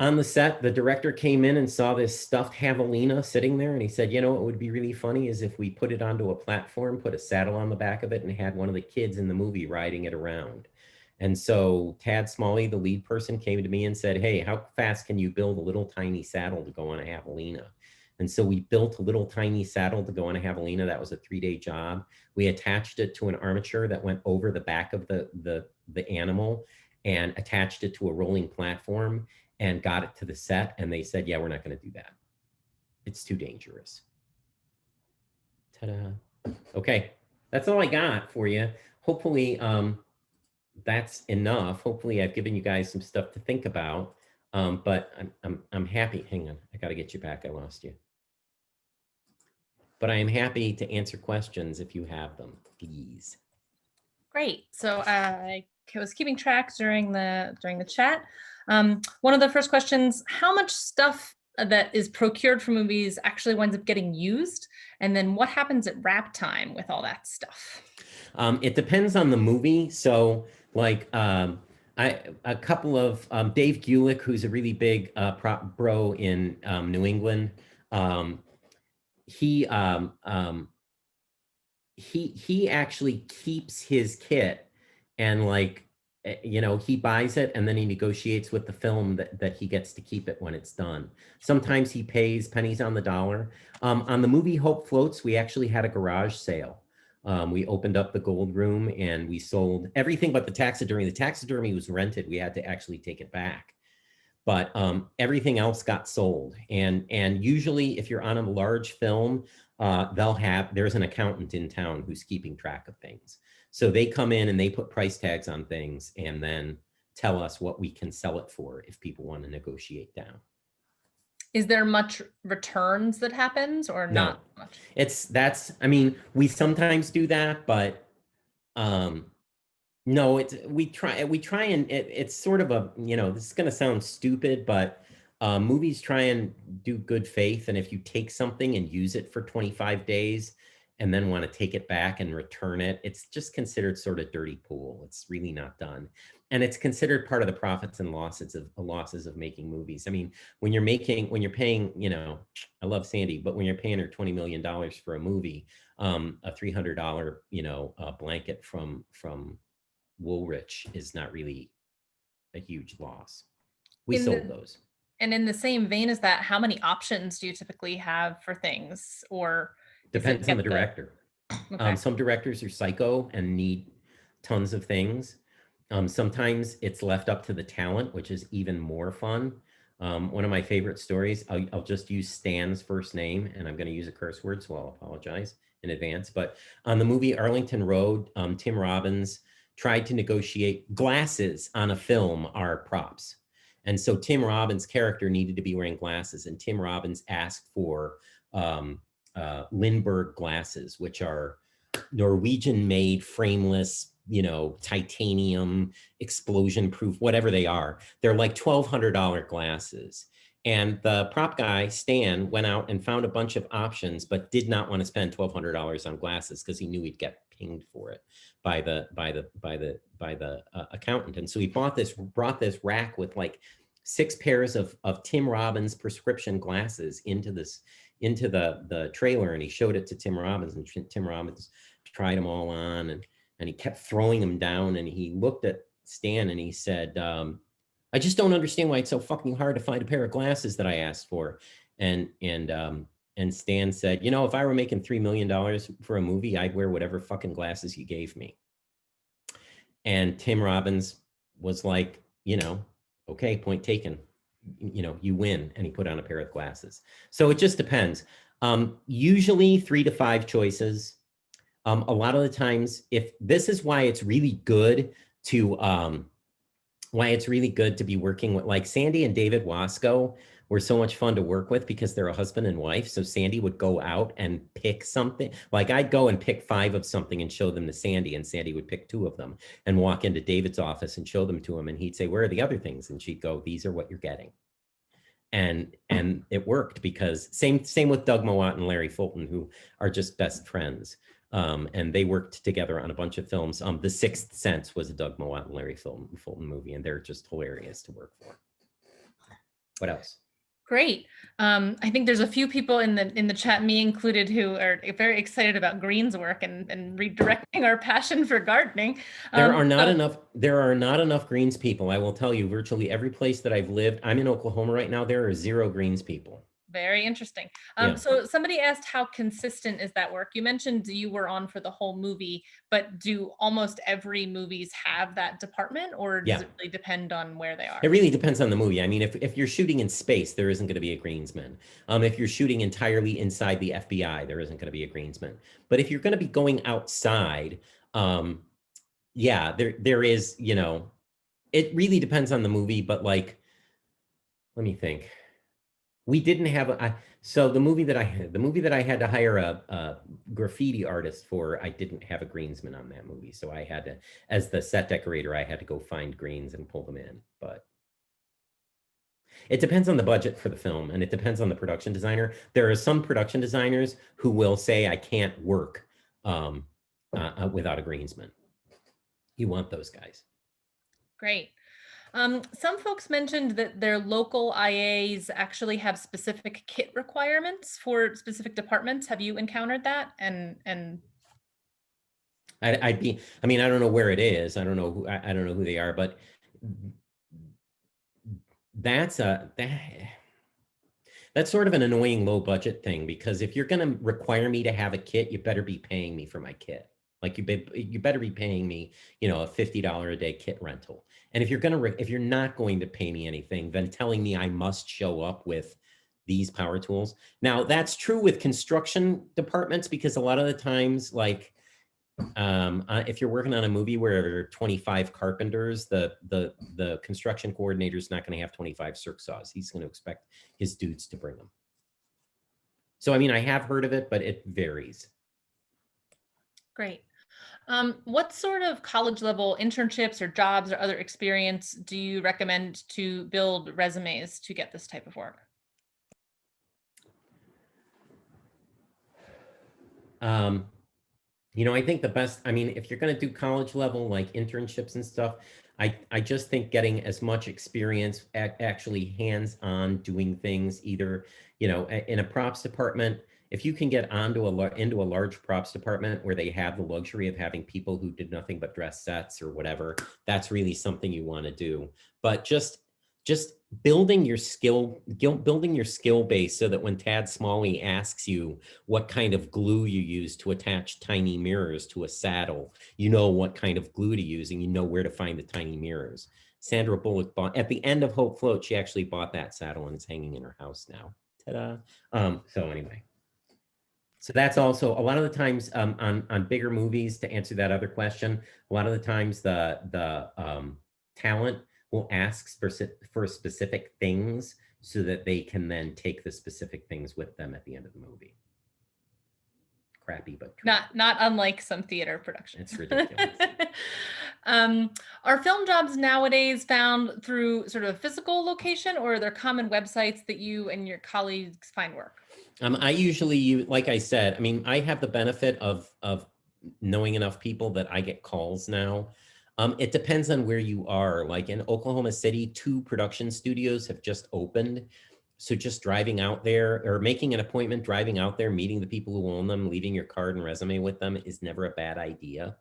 on the set, the director came in and saw this stuffed javelina sitting there, and he said, you know, what would be really funny is if we put it onto a platform, put a saddle on the back of it, and had one of the kids in the movie riding it around. And so Tad Smalley, the lead person, came to me and said, hey, how fast can you build a little tiny saddle to go on a javelina? And so we built a little tiny saddle to go on a javelina. That was a 3-day job. We attached it to an armature that went over the back of the animal and attached it to a rolling platform and got it to the set. And they said, yeah, we're not going to do that. It's too dangerous. Ta-da. Okay, that's all I got for you. Hopefully that's enough. Hopefully I've given you guys some stuff to think about. But I'm happy. Hang on, I got to get you back. I lost you. But I am happy to answer questions if you have them, please. Great. So I was keeping track during the chat. One of the first questions: how much stuff that is procured for movies actually winds up getting used, and then what happens at wrap time with all that stuff? It depends on the movie. So, like, a couple of Dave Gulick, who's a really big prop bro in New England. He actually keeps his kit, and like, you know, he buys it and then he negotiates with the film that he gets to keep it when it's done. Sometimes he pays pennies on the dollar. On the movie Hope Floats, we actually had a garage sale. We opened up the gold room and we sold everything but the taxidermy. The taxidermy was rented. We had to actually take it back. But everything else got sold. And usually if you're on a large film, there's an accountant in town who's keeping track of things. So they come in and they put price tags on things and then tell us what we can sell it for if people want to negotiate down. Is there much returns that happens or not much? I mean, we sometimes do that, but no, we try and it's sort of a, you know, this is going to sound stupid, but movies try and do good faith. And if you take something and use it for 25 days and then want to take it back and return it, it's just considered sort of dirty pool. It's really not done. And it's considered part of the profits and losses of making movies. I mean, when you're paying, you know, I love Sandy, but when you're paying her $20 million for a movie, a $300, you know, blanket from Woolrich is not really a huge loss. We sold those. And in the same vein as that, how many options do you typically have for things? Or depends on the director. Okay. Some directors are psycho and need tons of things. Sometimes it's left up to the talent, which is even more fun. One of my favorite stories, I'll just use Stan's first name, and I'm going to use a curse word, so I'll apologize in advance. But on the movie Arlington Road, Tim Robbins tried to negotiate glasses on a film are props. And so Tim Robbins' character needed to be wearing glasses, and Tim Robbins asked for Lindbergh glasses, which are Norwegian-made, frameless, you know, titanium, explosion-proof, whatever they are. They're like $1,200 glasses. And the prop guy, Stan, went out and found a bunch of options, but did not want to spend $1,200 on glasses because he knew he'd get pinged for it by the accountant. And so he brought this rack with like 6 pairs of Tim Robbins prescription glasses into the trailer, and he showed it to Tim Robbins, and Tim Robbins tried them all on, and he kept throwing them down, and he looked at Stan and he said, I just don't understand why it's so fucking hard to find a pair of glasses that I asked for. And Stan said, you know, if I were making $3 million for a movie, I'd wear whatever fucking glasses you gave me. And Tim Robbins was like, you know, okay, point taken. You know, you win. And he put on a pair of glasses. So it just depends. Usually 3 to 5 choices. A lot of the times, if this is why it's really good to be working with, like Sandy and David Wasco were so much fun to work with because they're a husband and wife. So Sandy would go out and pick something. Like I'd go and pick 5 of something and show them to Sandy, and Sandy would pick 2 of them and walk into David's office and show them to him. And he'd say, where are the other things? And she'd go, these are what you're getting. And it worked because same with Doug Mowat and Larry Fulton, who are just best friends. And they worked together on a bunch of films. The Sixth Sense was a Doug Mowat and Larry Fulton movie, and they're just hilarious to work for. What else? Great. I think there's a few people in the chat, me included, who are very excited about Green's work and redirecting our passion for gardening. There are not enough greens people. I will tell you, virtually every place that I've lived, I'm in Oklahoma right now, there are 0 greens people. Very interesting. Yeah. So somebody asked, how consistent is that work? You mentioned you were on for the whole movie, but do almost every movies have that department, or does it really depend on where they are? It really depends on the movie. I mean, if you're shooting in space, there isn't going to be a greensman. If you're shooting entirely inside the FBI, there isn't going to be a greensman. But if you're going to be going outside, yeah, there is, you know, it really depends on the movie, but like, let me think. We didn't have so the movie that I had to hire a graffiti artist for, I didn't have a greensman on that movie. So I had to, as the set decorator, I had to go find greens and pull them in. But it depends on the budget for the film, and it depends on the production designer. There are some production designers who will say, I can't work without a greensman. You want those guys. Great. Some folks mentioned that their local IAs actually have specific kit requirements for specific departments. Have you encountered that? And I mean, I don't know where it is. I don't know who they are, but that's sort of an annoying low budget thing, because if you're going to require me to have a kit, you better be paying me for my kit. Like you better be paying me, you know, a $50 a day kit rental. And if you're not going to pay me anything, then telling me I must show up with these power tools. Now that's true with construction departments, because a lot of the times, like if you're working on a movie where there are 25 carpenters, the construction coordinator is not going to have 25 circ saws. He's going to expect his dudes to bring them. So, I mean, I have heard of it, but it varies. Great. What sort of college level internships or jobs or other experience do you recommend to build resumes to get this type of work? You know, I think the best, I mean, if you're going to do college level, like internships and stuff, I just think getting as much experience at actually hands-on doing things, either, you know, in a props department. If you can get into a large props department where they have the luxury of having people who did nothing but dress sets or whatever, that's really something you want to do. But just building your skill base, so that when Tad Smalley asks you what kind of glue you use to attach tiny mirrors to a saddle, you know what kind of glue to use, and you know where to find the tiny mirrors. Sandra Bullock bought, at the end of Hope Float, she actually bought that saddle and it's hanging in her house now. Ta-da. So anyway. So that's also a lot of the times on bigger movies, to answer that other question, a lot of the times the talent will ask for specific things so that they can then take the specific things with them at the end of the movie. Crappy, but true. Not unlike some theater productions. It's ridiculous. Are film jobs nowadays found through sort of a physical location, or are there common websites that you and your colleagues find work? I usually use, like I said, I mean, I have the benefit of knowing enough people that I get calls now. It depends on where you are. Like in Oklahoma City, 2 production studios have just opened. So just driving out there or making an appointment, driving out there, meeting the people who own them, leaving your card and resume with them is never a bad idea.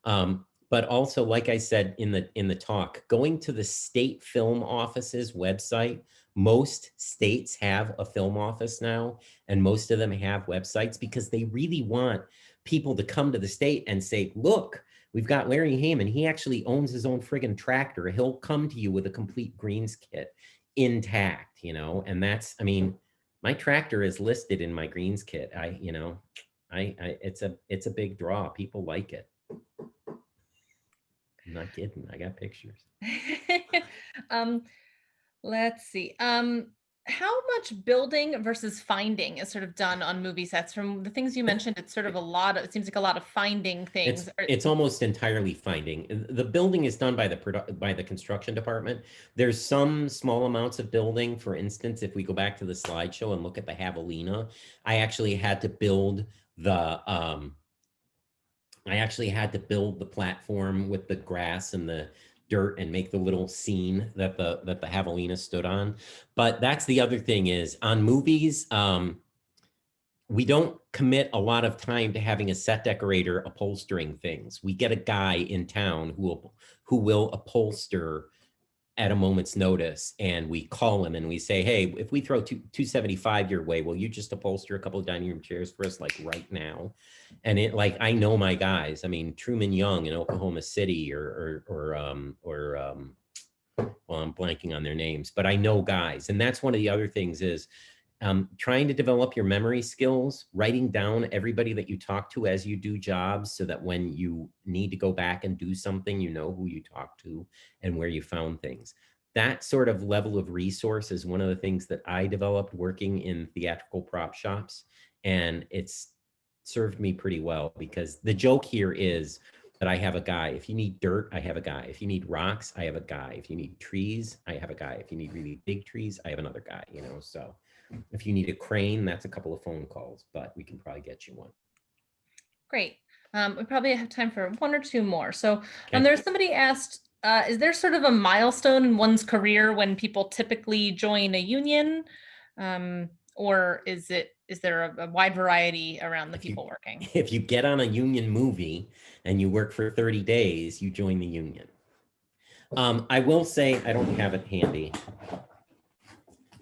But also, like I said in the talk, going to the state film office's website. Most states have a film office now, and most of them have websites, because they really want people to come to the state and say, look, we've got Larry Heyman. He actually owns his own friggin' tractor. He'll come to you with a complete greens kit intact, you know, and that's, I mean, My tractor is listed in my greens kit. It's a big draw. People like it. I'm not kidding. I got pictures. um, let's see. How much building versus finding is sort of done on movie sets? From the things you mentioned, it's sort of it seems like a lot of finding things. It's almost entirely finding. The building is done by the construction department. There's some small amounts of building. For instance, if we go back to the slideshow and look at the javelina, I actually had to build the platform with the grass and the dirt and make the little scene that the javelina stood on. But that's the other thing is on movies, we don't commit a lot of time to having a set decorator upholstering things. We get a guy in town who will upholster at a moment's notice, and we call him and we say, hey, if we throw 275 your way, will you just upholster a couple of dining room chairs for us, like right now? And I know my guys. I mean, Truman Young in Oklahoma City, well, I'm blanking on their names, but I know guys. And that's one of the other things is trying to develop your memory skills, writing down everybody that you talk to as you do jobs, so that when you need to go back and do something, you know who you talked to and where you found things. That sort of level of resource is one of the things that I developed working in theatrical prop shops. And it's served me pretty well, because the joke here is that I have a guy. If you need dirt, I have a guy. If you need rocks, I have a guy. If you need trees, I have a guy. If you need really big trees, I have another guy, so. If you need a crane, that's a couple of phone calls, but we can probably get you one. Great. We probably have time for one or two more. So Okay. there's somebody asked, is there sort of a milestone in one's career when people typically join a union? Or is there a wide variety around the people working? If you get on a union movie and you work for 30 days, you join the union. I will say, I don't have it handy,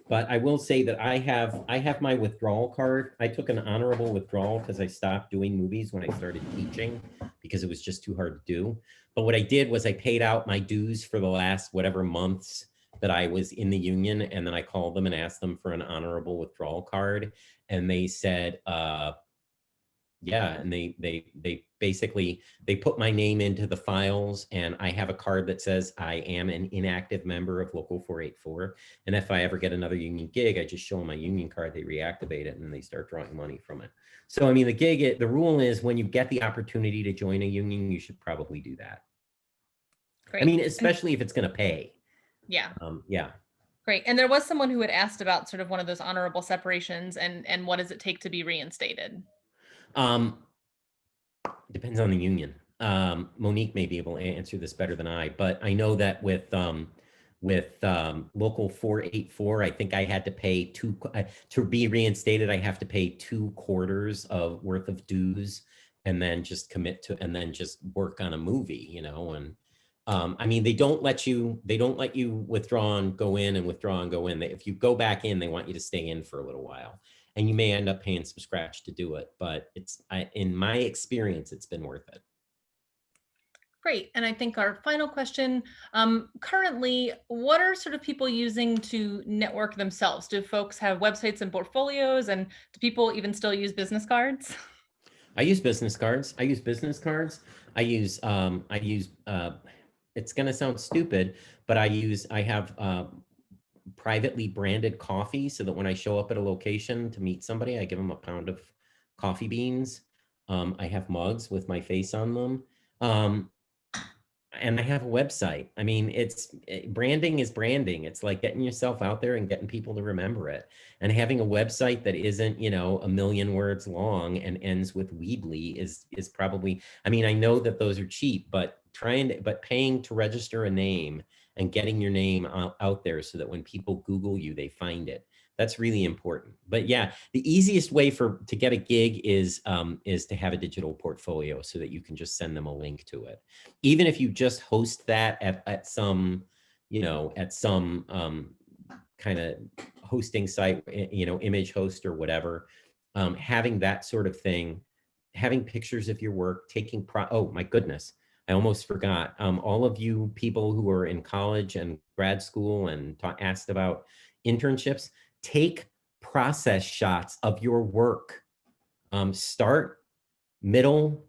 but I will say that I have my withdrawal card. I took an honorable withdrawal because I stopped doing movies when I started teaching, because it was just too hard to do. But what I did was I paid out my dues for the last whatever months that I was in the union, and then I called them and asked them for an honorable withdrawal card, and they said, yeah, and they basically, they put my name into the files, and I have a card that says I am an inactive member of Local 484. And if I ever get another union gig, I just show them my union card, they reactivate it, and then they start drawing money from it. So, I mean, the rule is when you get the opportunity to join a union, you should probably do that. Great. I mean, especially if it's going to pay. Yeah. Yeah. Great. And there was someone who had asked about sort of one of those honorable separations, and what does it take to be reinstated? Depends on the union. Monique may be able to answer this better than I, but I know that with Local 484, I think I had to pay to be reinstated. I have to pay 2 quarters of worth of dues, and then just commit to, and then just work on a movie, and I mean, they don't let you withdraw and go in and withdraw and go in. If you go back in, they want you to stay in for a little while. And you may end up paying some scratch to do it, but in my experience, it's been worth it. Great. And I think our final question, currently, what are sort of people using to network themselves? Do folks have websites and portfolios, and do people even still use business cards? I use business cards. It's going to sound stupid, but I have privately branded coffee, so that when I show up at a location to meet somebody, I give them a pound of coffee beans. I have mugs with my face on them. And I have a website. I mean, branding is branding. It's like getting yourself out there and getting people to remember it. And having a website that isn't, a million words long and ends with Weebly is probably, I mean, I know that those are cheap, but paying to register a name and getting your name out there so that when people Google you, they find it. That's really important. But yeah, the easiest way to get a gig is to have a digital portfolio, so that you can just send them a link to it. Even if you just host that at some kind of hosting site, Image Host or whatever, having that sort of thing, having pictures of your work, oh my goodness, I almost forgot. All of you people who are in college and grad school and asked about internships, take process shots of your work. Start, middle,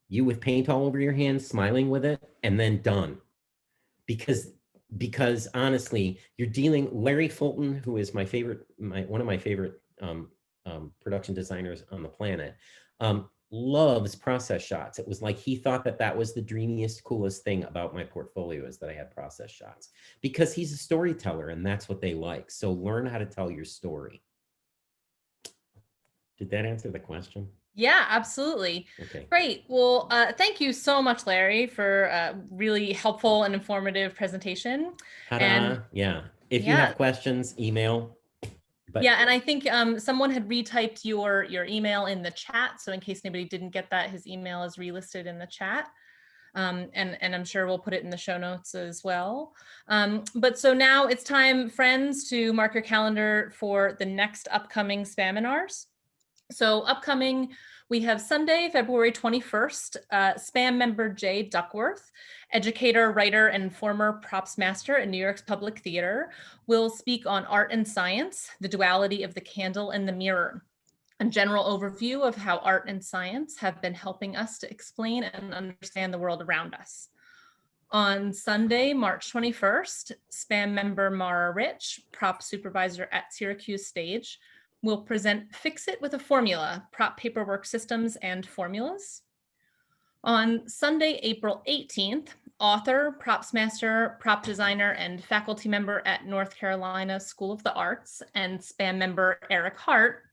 you with paint all over your hands, smiling with it, and then done. Because honestly, you're dealing, Larry Fulton, who is my favorite, one of my favorite production designers on the planet, loves process shots. It was like he thought that that was the dreamiest, coolest thing about my portfolio, is that I had process shots, because he's a storyteller and that's what they like. So learn how to tell your story. Did that answer the question? Yeah, absolutely. Okay. Great. Well, thank you so much, Larry, for a really helpful and informative presentation. Ta-da. And yeah. If you yeah. have questions, email. But yeah, and I think someone had retyped your email in the chat. So in case anybody didn't get that, his email is relisted in the chat. And I'm sure we'll put it in the show notes as well. But so now it's time, friends, to mark your calendar for the next upcoming Spaminars. So upcoming, we have Sunday, February 21st, SPAM member Jay Duckworth, educator, writer, and former props master at New York's Public Theater, will speak on art and science, the duality of the candle and the mirror, a general overview of how art and science have been helping us to explain and understand the world around us. On Sunday, March 21st, SPAM member Mara Rich, prop supervisor at Syracuse Stage, will present Fix It with a Formula, prop paperwork systems and formulas. On Sunday, April 18th, author, props master, prop designer, and faculty member at North Carolina School of the Arts and SPAM member Eric Hart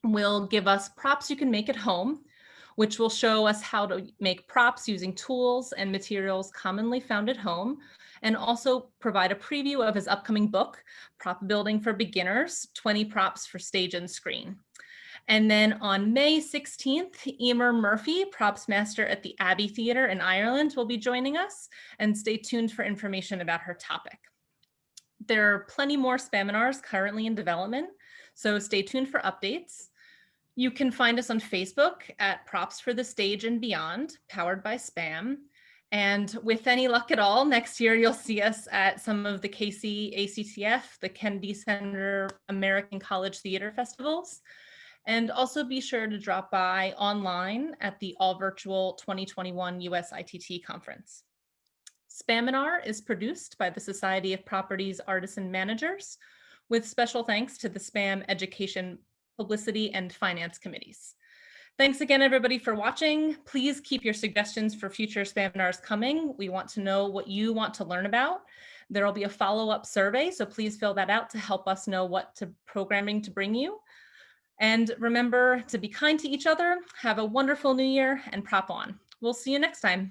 will give us props you can make at home, which will show us how to make props using tools and materials commonly found at home, and also provide a preview of his upcoming book, Prop Building for Beginners, 20 Props for Stage and Screen. And then on May 16th, Emer Murphy, props master at the Abbey Theatre in Ireland, will be joining us, and stay tuned for information about her topic. There are plenty more Spaminars currently in development, so stay tuned for updates. You can find us on Facebook at Props for the Stage and Beyond, powered by SPAM. And with any luck at all, next year you'll see us at some of the KC ACTF, the Kennedy Center American College Theater Festivals. And also be sure to drop by online at the all-virtual 2021 US ITT conference. Spaminar is produced by the Society of Properties Artisan Managers, with special thanks to the SPAM Education, Publicity, and Finance Committees. Thanks again, everybody, for watching. Please keep your suggestions for future Spaminars coming. We want to know what you want to learn about. There will be a follow-up survey, so please fill that out to help us know what programming to bring you. And remember to be kind to each other. Have a wonderful new year, and prop on. We'll see you next time.